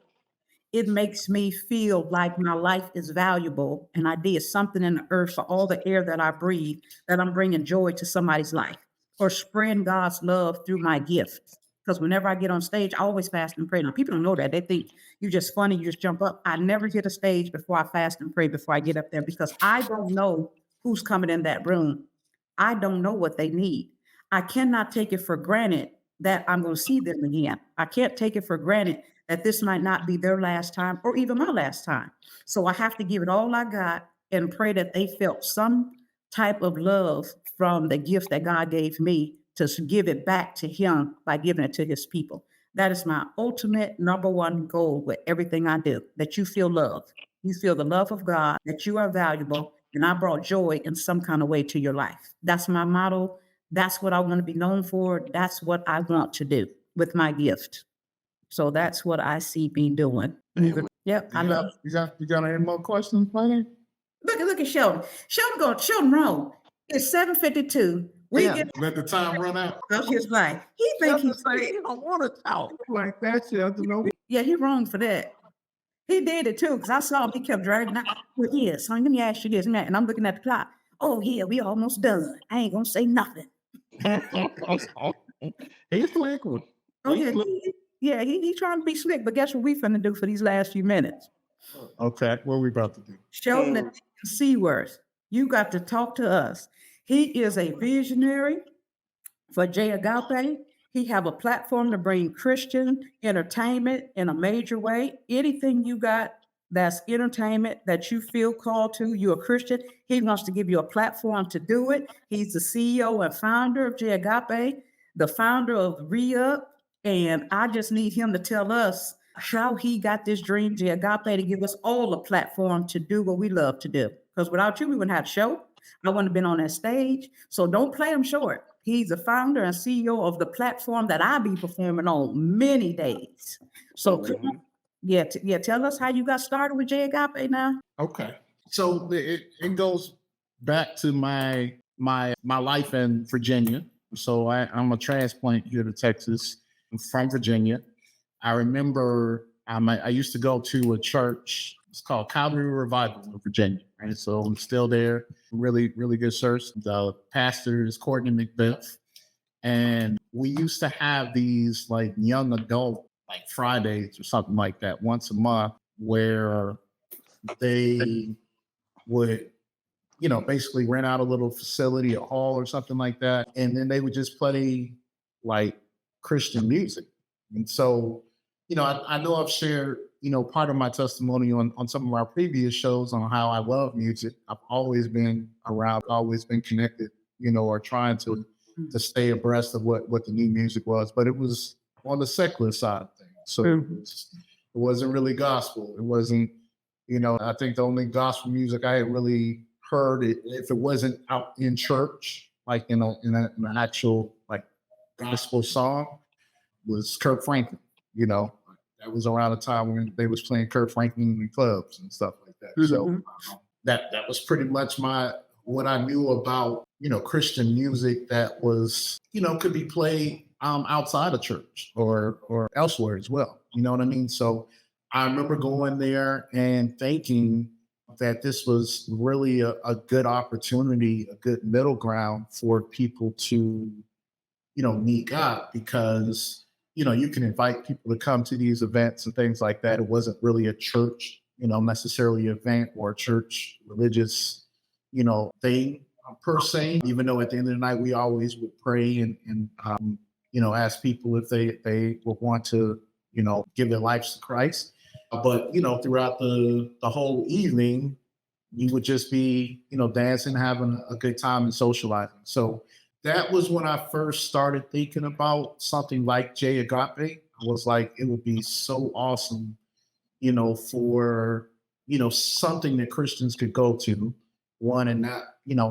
it makes me feel like my life is valuable and I did something in the earth for all the air that I breathe, that I'm bringing joy to somebody's life or spreading God's love through my gift. Because whenever I get on stage, I always fast and pray. Now, people don't know that. They think you're just funny, you just jump up. I never hit a stage before I fast and pray before I get up there because I don't know who's coming in that room. I don't know what they need. I cannot take it for granted that I'm going to see them again. I can't take it for granted that this might not be their last time or even my last time. So I have to give it all I got and pray that they felt some type of love from the gift that God gave me to give it back to Him by giving it to His people. That is my ultimate number one goal with everything I do, that you feel love. You feel the love of God, that you are valuable, and I brought joy in some kind of way to your life. That's my motto. That's what I want to be known for. That's what I want to do with my gift. So that's what I see me doing. Yep, I love it. You got any more questions, Planning? Look at Sheldon. Sheldon wrong. It's 7:52. We Yeah. get Let the time run out. up his life. He think he's I don't want to talk like that. Sheldon. No. yeah, he wrong for that. He did it too, because I saw him, he kept dragging out. Well, yeah, son, let me ask you this, and I'm looking at the clock. Oh, yeah, we almost done. I ain't gonna say nothing. He's slick one. Oh, yeah, he trying to be slick, but guess what we finna do for these last few minutes? Okay, what are we about to do? Sheldon and C words. You got to talk to us. He is a visionary for J Agape. He have a platform to bring Christian entertainment in a major way. Anything you got that's entertainment that you feel called to, you're a Christian, he wants to give you a platform to do it. He's the CEO and founder of J Agape, the founder of ReUp, and I just need him to tell us how he got this dream, J Agape, to give us all a platform to do what we love to do. Because without you, we wouldn't have a show. I wouldn't have been on that stage. So don't play him short. He's the founder and CEO of the platform that I be performing on many days. So tell us how you got started with J Agape now. Okay, so it goes back to my life in Virginia. So I'm a transplant here to Texas. I'm from Virginia. I remember I used to go to a church. It's called Calvary Revival in Virginia, right? So I'm still there. Really, really good church. The pastor is Courtney McBeth. And we used to have these like young adult, like Fridays or something like that once a month where they would, basically rent out a little facility, a hall or something like that. And then they would just play like Christian music. And so, I know I've shared, part of my testimony on some of our previous shows on how I love music. I've always been around, always been connected, or trying to stay abreast of what the new music was. But it was on the secular side of things. So it wasn't really gospel. It wasn't, I think the only gospel music I had really heard, if it wasn't out in church, like in an actual like gospel song, was Kirk Franklin. That was around the time when they was playing Kirk Franklin in clubs and stuff like that. So that was pretty much what I knew about, Christian music that was, could be played outside of church or elsewhere as well. You know what I mean? So I remember going there and thinking that this was really a good opportunity, a good middle ground for people to, meet God, because you can invite people to come to these events and things like that. It wasn't really a church, necessarily event or a church religious thing per se, even though at the end of the night, we always would pray and ask people if they would want to, give their lives to Christ. But, throughout the whole evening, we would just be, dancing, having a good time and socializing. So that was when I first started thinking about something like J Agape. I was like, it would be so awesome, for, something that Christians could go to, one, and not,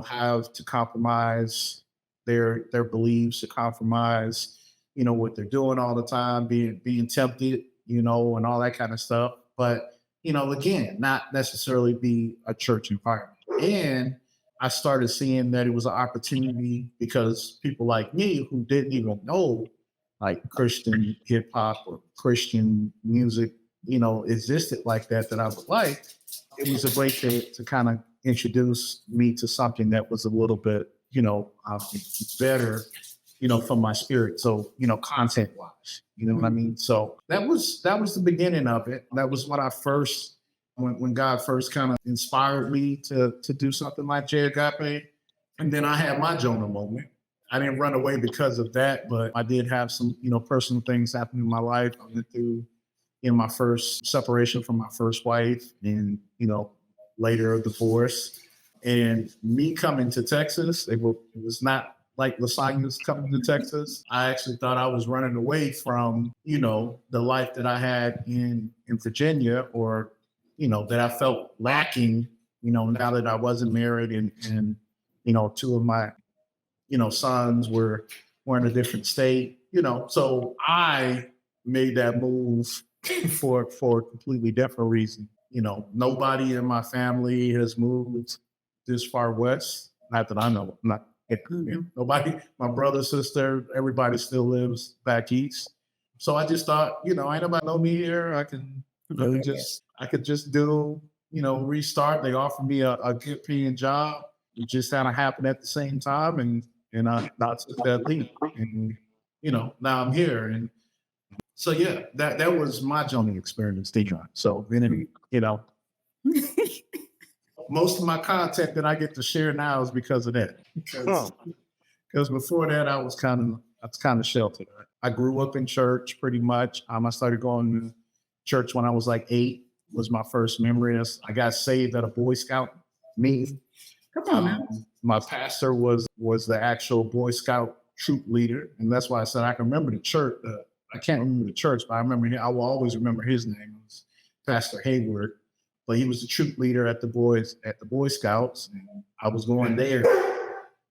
have to compromise their beliefs, to compromise, what they're doing all the time, being tempted, and all that kind of stuff. But, again, not necessarily be a church environment. And I started seeing that it was an opportunity because people like me who didn't even know like Christian hip hop or Christian music, existed like that I would like. It was a way to kind of introduce me to something that was a little bit, better, for my spirit. So, content wise, you know what I mean? So that was the beginning of it. That was when I first, when God first kind of inspired me to do something like J Agape. And then I had my Jonah moment. I didn't run away because of that, but I did have some, personal things happen in my life. I went through, my first separation from my first wife and, later a divorce. And me coming to Texas, it was not like Lasagna's coming to Texas. I actually thought I was running away from, the life that I had in Virginia, or, that I felt lacking, now that I wasn't married and two of my, sons were in a different state, so I made that move for a completely different reason. Nobody in my family has moved this far west. Not that I know. Not nobody. My brother, sister, everybody still lives back east. So I just thought, ain't nobody know me here. I could just do, restart. They offered me a good paying job. It just kind of happened at the same time, and I took that leap, and now I'm here. And so yeah, that was my journey experience, Dejon. So then, most of my content that I get to share now is because of that. Because before that, I was kind of sheltered. I grew up in church pretty much. I started going to church when I was like 8. Was my first memory. I got saved at a Boy Scout meeting. Come on, man. My pastor was the actual Boy Scout troop leader, and that's why I said I can remember the church. I can't remember the church, but I remember him. I will always remember his name. It was Pastor Hayward, but he was the troop leader at the Boy Scouts. And I was going there,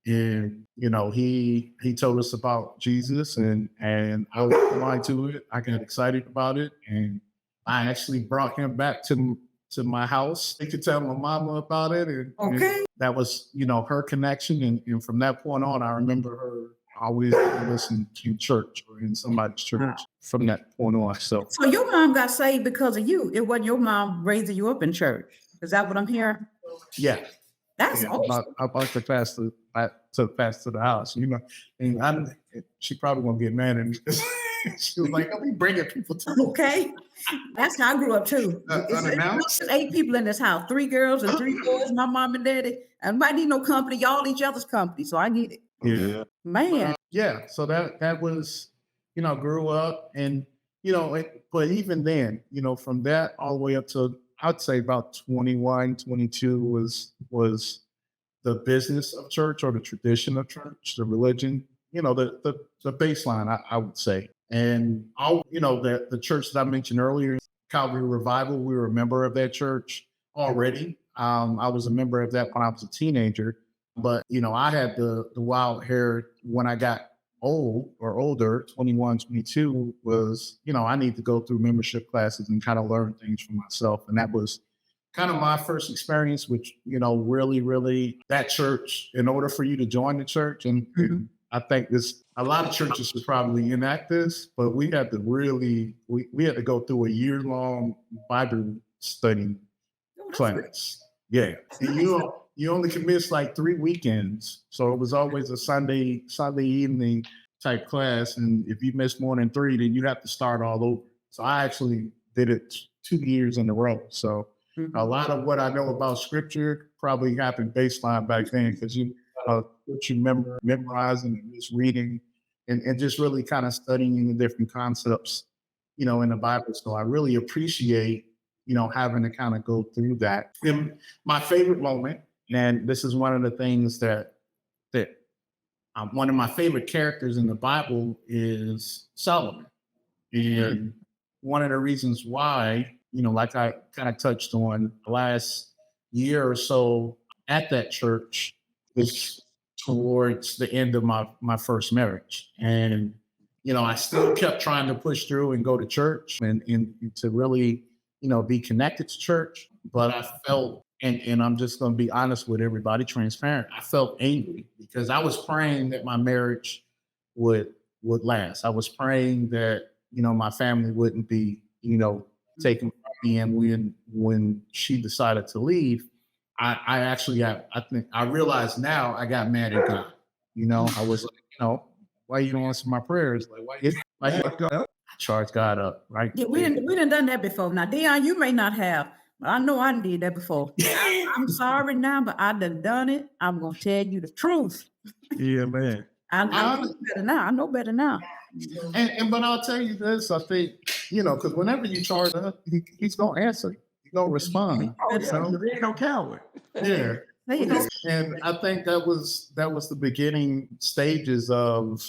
and he told us about Jesus, and I was blind to it. I got excited about it, and I actually brought him back to my house. I could tell my mama about it, and that was her connection. And from that point on, I remember her always listening to church or in somebody's church from that point on. So your mom got saved because of you. It wasn't your mom raising you up in church. Is that what I'm hearing? Yeah. That's awesome. I brought the pastor to the house, and she probably won't get mad at me. She was like, "Don't be bringing people to me." Okay. That's how I grew up too. It's 8 people in this house, 3 girls and 3 boys, my mom and daddy. And nobody need no company. Y'all each other's company. So I get it. Yeah. Man. Yeah. So that was, grew up, and, but even then, from that all the way up to, I'd say about 21, 22 was the business of church, or the tradition of church, the religion, the baseline, I would say. And all, the church that I mentioned earlier, Calvary Revival, we were a member of that church already. I was a member of that when I was a teenager, but I had the wild hair when I got older, 21, 22, was, I need to go through membership classes and kind of learn things for myself. And that was kind of my first experience, which, really, really, that church, in order for you to join the church, and I think a lot of churches should probably enact this, but we had to really, we had to go through a year-long Bible study class. Yeah. And you only could miss like 3 weekends. So it was always a Sunday evening type class. And if you missed more than 3, then you have to start all over. So I actually did it 2 years in a row. So A lot of what I know about scripture probably happened baseline back then because what you memorizing and just reading and just really kind of studying the different concepts, in the Bible. So I really appreciate, having to kind of go through that. And my favorite moment, and this is one of the things that one of my favorite characters in the Bible is Solomon. And one of the reasons why, like I kind of touched on the last year or so at that church was towards the end of my first marriage. And, I still kept trying to push through and go to church and to really, be connected to church. But I felt, and I'm just going to be honest with everybody, transparent. I felt angry because I was praying that my marriage would last. I was praying that, my family wouldn't be, taken from me. And when she decided to leave, I actually got, I think I realized now I got mad at God. I was like, why you don't answer my prayers? Like, why you charge God up, right? Yeah, we done done that before. Now, Dion, you may not have, but I know I done did that before. I'm sorry now, but I done it. I'm gonna tell you the truth. Yeah, man. I know better now. I know better now. And but I'll tell you this, I think, because whenever you charge up, he's gonna answer. He's gonna respond. There ain't no coward. Yeah. There you go. And I think that was the beginning stages of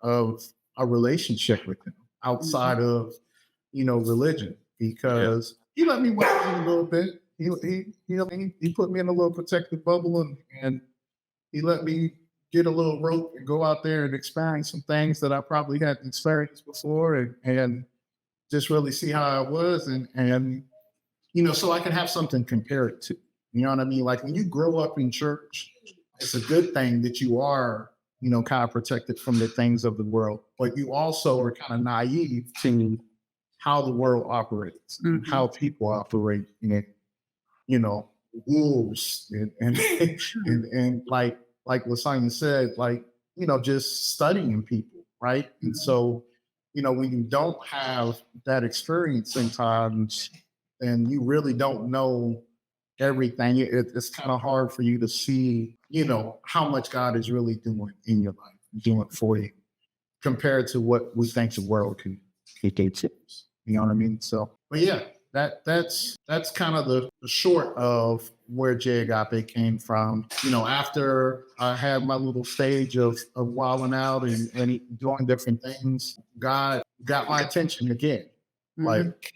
a relationship with him outside of religion, because he let me watch a little bit. He put me in a little protective bubble and he let me get a little rope and go out there and experience some things that I probably hadn't experienced before and just really see how I was and so I can have something to compare it to. You know what I mean? Like when you grow up in church, it's a good thing that you are, kind of protected from the things of the world, but you also are kind of naive to how the world operates, and how people operate, and wolves and and like Lasagna said, like just studying people, right? And so, when you don't have that experience sometimes, and you really don't know everything, it's kind of hard for you to see, how much God is really doing in your life, doing for you, compared to what we think the world can do. You know what I mean? So, but yeah, that's kind of the short of where J Agape came from. After I had my little stage of wilding out and doing different things, God got my attention again. Like,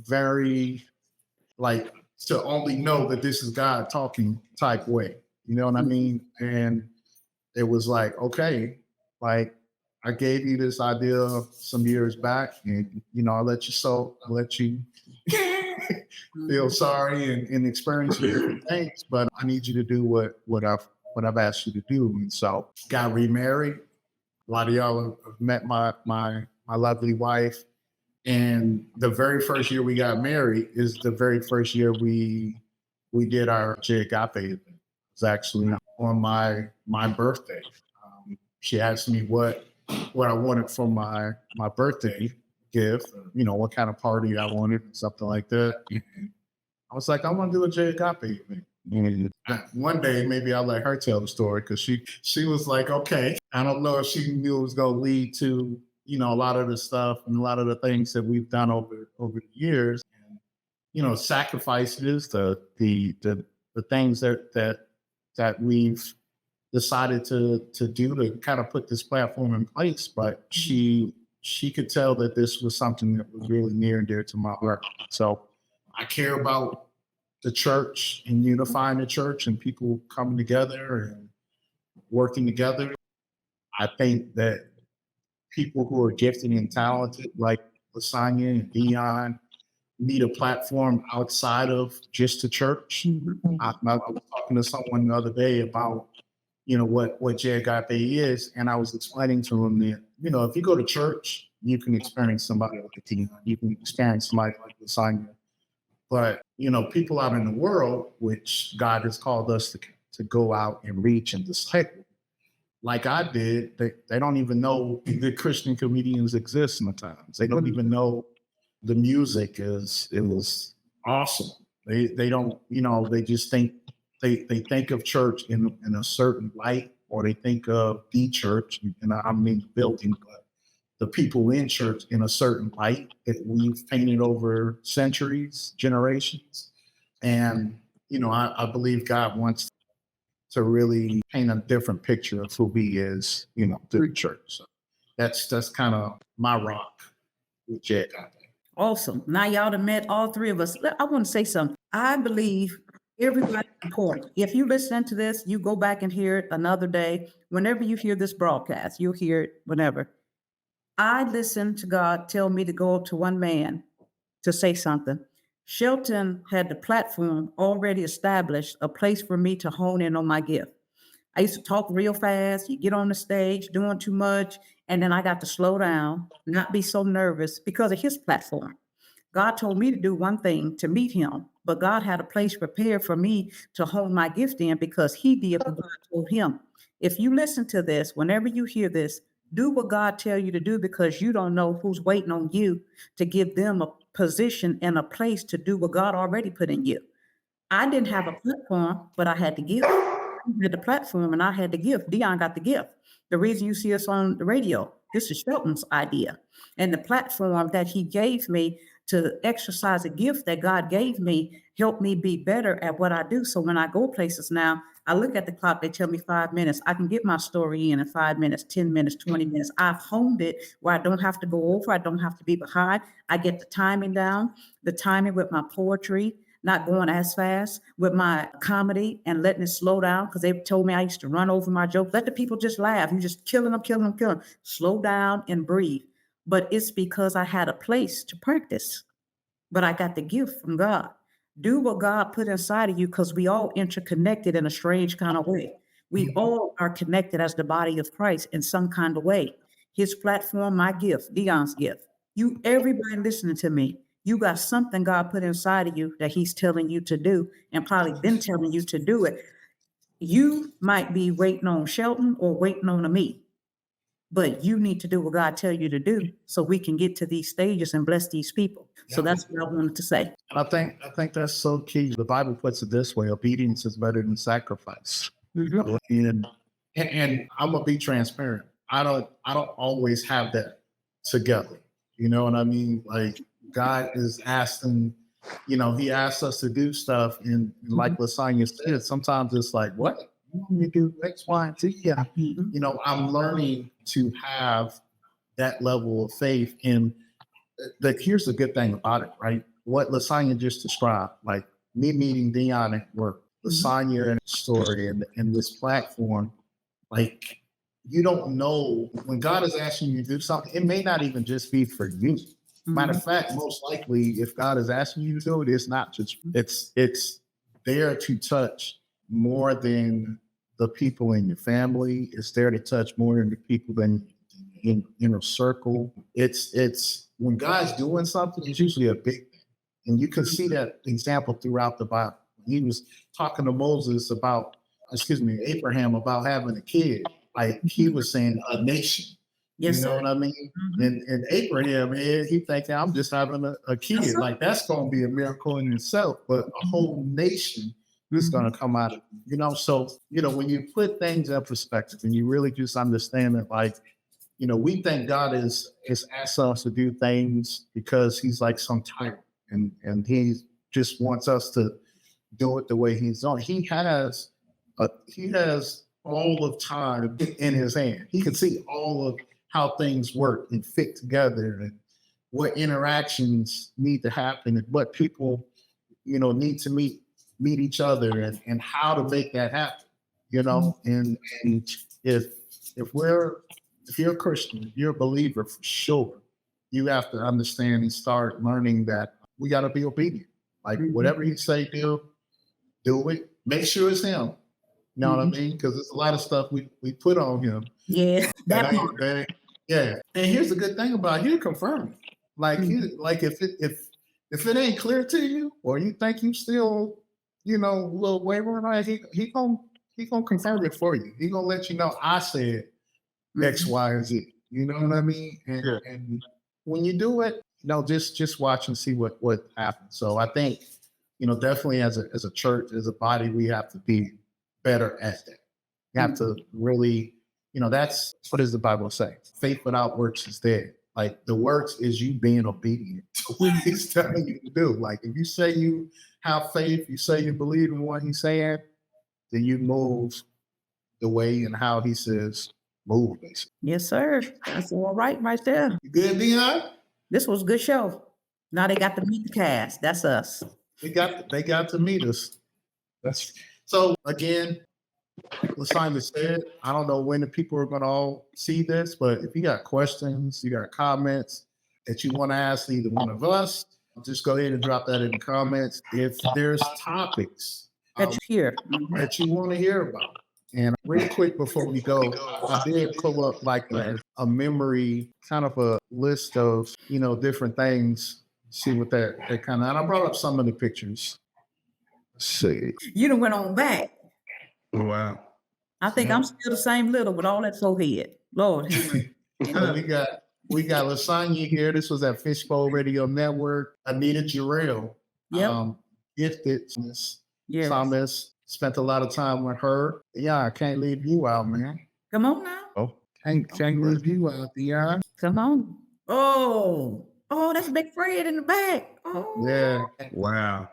very like to only know that this is God talking type way. You know what I mean? And it was like, okay, like I gave you this idea some years back, and I'll let you feel sorry and experience different things, but I need you to do what I've asked you to do. And so got remarried. A lot of y'all have met my lovely wife. And the very first year we got married is the very first year we did our J Agape event. It was actually on my birthday. She asked me what I wanted for my birthday gift, what kind of party I wanted, something like that. And I was like, I want to do a J Agape event. And one day, maybe I'll let her tell the story, because she was like, okay. I don't know if she knew it was going to lead to, a lot of the stuff and a lot of the things that we've done over the years. And, sacrifices, the things that we've decided to do to kind of put this platform in place. But she could tell that this was something that was really near and dear to my heart. So I care about the church and unifying the church and people coming together and working together. I think that people who are gifted and talented, like Lasagna and Dion, need a platform outside of just the church. I was talking to someone the other day about, what J Agape is, and I was explaining to him that, if you go to church, you can experience somebody like Dion, you can experience somebody like Lasagna. But, people out in the world, which God has called us to go out and reach and disciple, like I did, they don't even know that Christian comedians exist sometimes. They don't even know the music is awesome. They don't, they just think they think of church in a certain light, or they think of the church, and I mean building, but the people in church in a certain light that we've painted over centuries, generations. And, I believe God wants to really paint a different picture of who he is, through the church. So that's kind of my rock with Jed. Awesome. Now y'all done met all three of us. I want to say something. I believe everybody's important. If you listen to this, you go back and hear it another day. Whenever you hear this broadcast, you'll hear it whenever. I listened to God tell me to go up to one man to say something. Shelton had the platform already established, a place for me to hone in on my gift. I used to talk real fast. You get on the stage doing too much. And then I got to slow down, not be so nervous because of his platform. God told me to do one thing to meet him, but God had a place prepared for me to hone my gift in because he did what God told him. If you listen to this, whenever you hear this, do what God tell you to do because you don't know who's waiting on you to give them a position and a place to do what God already put in you. I didn't have a platform, but I had to give. He had the platform and I had the gift. Dion got the gift. The reason you see us on the radio, this is Shelton's idea. And the platform that he gave me to exercise a gift that God gave me helped me be better at what I do. So when I go places now, I look at the clock, they tell me 5 minutes. I can get my story in 5 minutes, 10 minutes, 20 minutes. I've honed it where I don't have to go over, I don't have to be behind. I get the timing down, the timing with my poetry, not going as fast with my comedy and letting it slow down because they told me I used to run over my joke. Let the people just laugh. You just killing them, killing them, killing them. Slow down and breathe. But it's because I had a place to practice. But I got the gift from God. Do what God put inside of you because we all interconnected in a strange kind of way. We all are connected as the body of Christ in some kind of way. His platform, my gift, Dion's gift. You, everybody listening to me, you got something God put inside of you that he's telling you to do and probably been telling you to do it. You might be waiting on Shelton or waiting on me, but you need to do what God tell you to do so we can get to these stages and bless these people. So that's what I wanted to say. I think that's so key. The Bible puts it this way: obedience is better than sacrifice. And I'm gonna be transparent. I don't always have that together. You know what I mean? Like God is asking, he asks us to do stuff, and like Lasagna said, sometimes it's like, what? You want me to do X, Y, and Z? Yeah. I'm learning to have that level of faith. And here's the good thing about it, right? What Lasagna just described, like me meeting Dion at work, Lasagna and story and this platform, like you don't know when God is asking you to do something, it may not even just be for you. Matter of fact, most likely, if God is asking you to do it, it's not just it's there to touch more than the people in your family. It's there to touch more than the people in inner circle. It's when God's doing something, it's usually a big thing, and you can see that example throughout the Bible. He was talking to Abraham about having a kid. Like he was saying a nation. Yes, you know sir. what I mean? And Abraham, man, he thinking I'm just having a kid. Yes, sir. Like that's going to be a miracle in itself. But a whole nation is going to come out of it. So when you put things in perspective and you really just understand that, like, we think God is asked us to do things because he's like some tyrant and he just wants us to do it the way he's on. He has all of time in his hand. He can see all of how things work and fit together and what interactions need to happen and what people, need to meet each other and how to make that happen, and if you're a Christian, if you're a believer for sure, you have to understand and start learning that we got to be obedient. Like whatever he say, do it. Make sure it's him. You know what I mean? Because there's a lot of stuff we put on him. Yeah. Yeah. And here's the good thing about it, he'll confirm it. Like if it ain't clear to you or you think you still, a little wavering, like he gonna confirm it for you. He gonna let you know I said X, Y, and Z. You know what I mean? And when you do it, just watch and see what happens. So I think, definitely as a church, as a body, we have to be better at that. You have to really, that's what does the Bible say? Faith without works is dead. Like the works is you being obedient to what he's telling you to do. Like if you say you have faith, you say you believe in what he's saying, then you move the way and how he says move, basically. Yes, sir. That's all right there. You good, Dion? This was a good show. Now they got to meet the cast. That's us. They got to meet us. That's so again, Simon said, I don't know when the people are going to all see this, but if you got questions, you got comments that you want to ask either one of us, just go ahead and drop that in the comments. If there's topics That you hear. that you want to hear about. And real quick before we go, I did pull up like a memory, kind of a list of, different things. See what that kind of, and I brought up some of the pictures. Let's see. You done went on back. Wow. I think I'm still the same little with all that forehead. Lord. We got Lasagna here. This was at Fishbowl Radio Network. Anita Jarrell. Yep. Gifted. Yes. Thomas. Spent a lot of time with her. Yeah, I can't leave you out, man. Come on now. Oh, can't leave you out, Dion. Come on. Oh, that's Big Fred in the back. Oh. Yeah. Wow.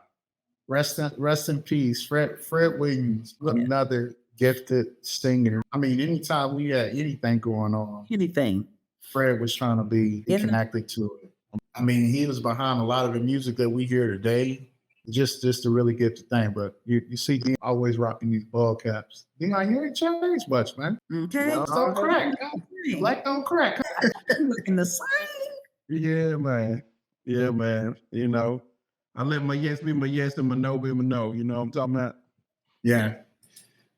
Rest in peace, Fred Williams, another gifted singer. I mean, anytime we had anything going on, Fred was trying to be connected to it. I mean, he was behind a lot of the music that we hear today, just to really get the thing. But you see, Dean always rocking these ball caps. You ain't changed much, man. Okay. Don't crack. Black don't crack. Looking the same. Yeah, man. Yeah, man. I let my yes be my yes and my no be my no. You know what I'm talking about? Yeah.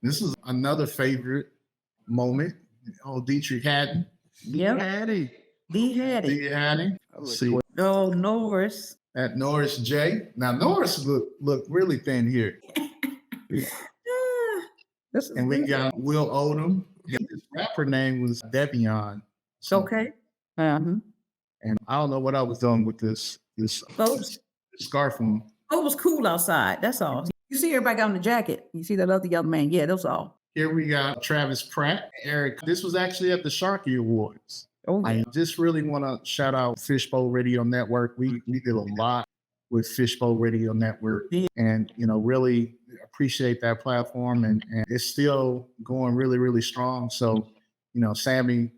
This is another favorite moment. Oh, Dietrich Haddon. Yep. Hattie. D Hattie. See Oh, Norris. at Norris J. Now Norris look really thin here. And we got Will Odom. His rapper name was Devion. Okay. Uh-huh. And I don't know what I was doing with this scarf from. Oh, it was cool outside. That's all. You see everybody got on the jacket. You see that other young man. Yeah, that's all. Here we got Travis Pratt, Eric. This was actually at the Sharky Awards. Oh, yeah. I just really want to shout out Fishbowl Radio Network. We did a lot with Fishbowl Radio Network, and really appreciate that platform, and it's still going really, really strong. So, Sammy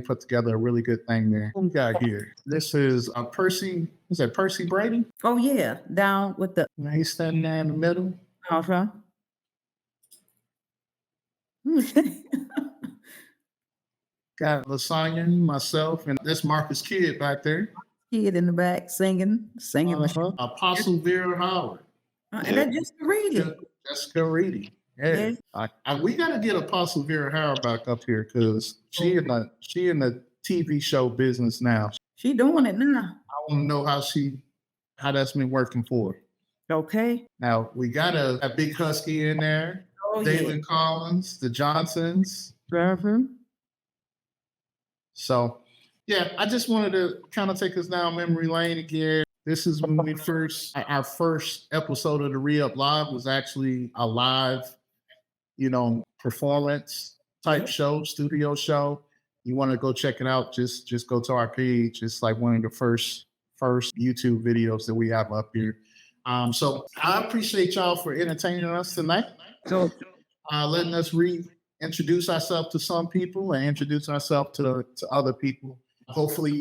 put together a really good thing there. What we got here? This is Percy. Is that Percy Brady? Oh yeah, down with the. He's standing there in the middle. Uh-huh. Got Lasagna, myself, and this Marcus Kidd back there. Kid in the back singing. Apostle Vera Howard. And that's Jessica Reedy. Jessica Reedy. Yeah. We got to get Apostle Vera Howard back up here because she in the TV show business now. She doing it now. I want to know how that's been working for her. Okay. Now we got a big husky in there. Oh, David Collins, the Johnsons. So, yeah, I just wanted to kind of take us down memory lane again. This is when our first episode of TheReuPLive was actually a live, performance type show, studio show. You want to go check it out, just go to our page. It's like one of the first YouTube videos that we have up here. So I appreciate y'all for entertaining us tonight. So letting us reintroduce ourselves to some people and introduce ourselves to other people. Hopefully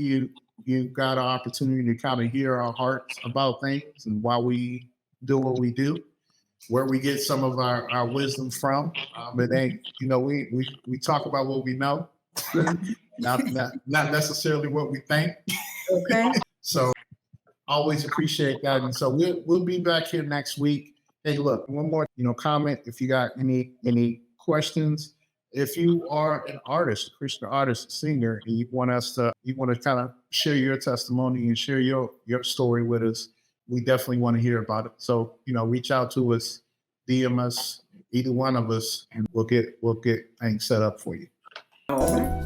you got an opportunity to kind of hear our hearts about things and why we do what we do, where we get some of our wisdom from. But we talk about what we know, not necessarily what we think. Okay. So always appreciate that. And so we'll be back here next week. Hey, look, one more, comment if you got any questions. If you are an artist, a Christian artist, a singer, and you want to kind of share your testimony and share your story with us, we definitely want to hear about it. So, reach out to us, DM us, either one of us, and we'll get things set up for you. All right.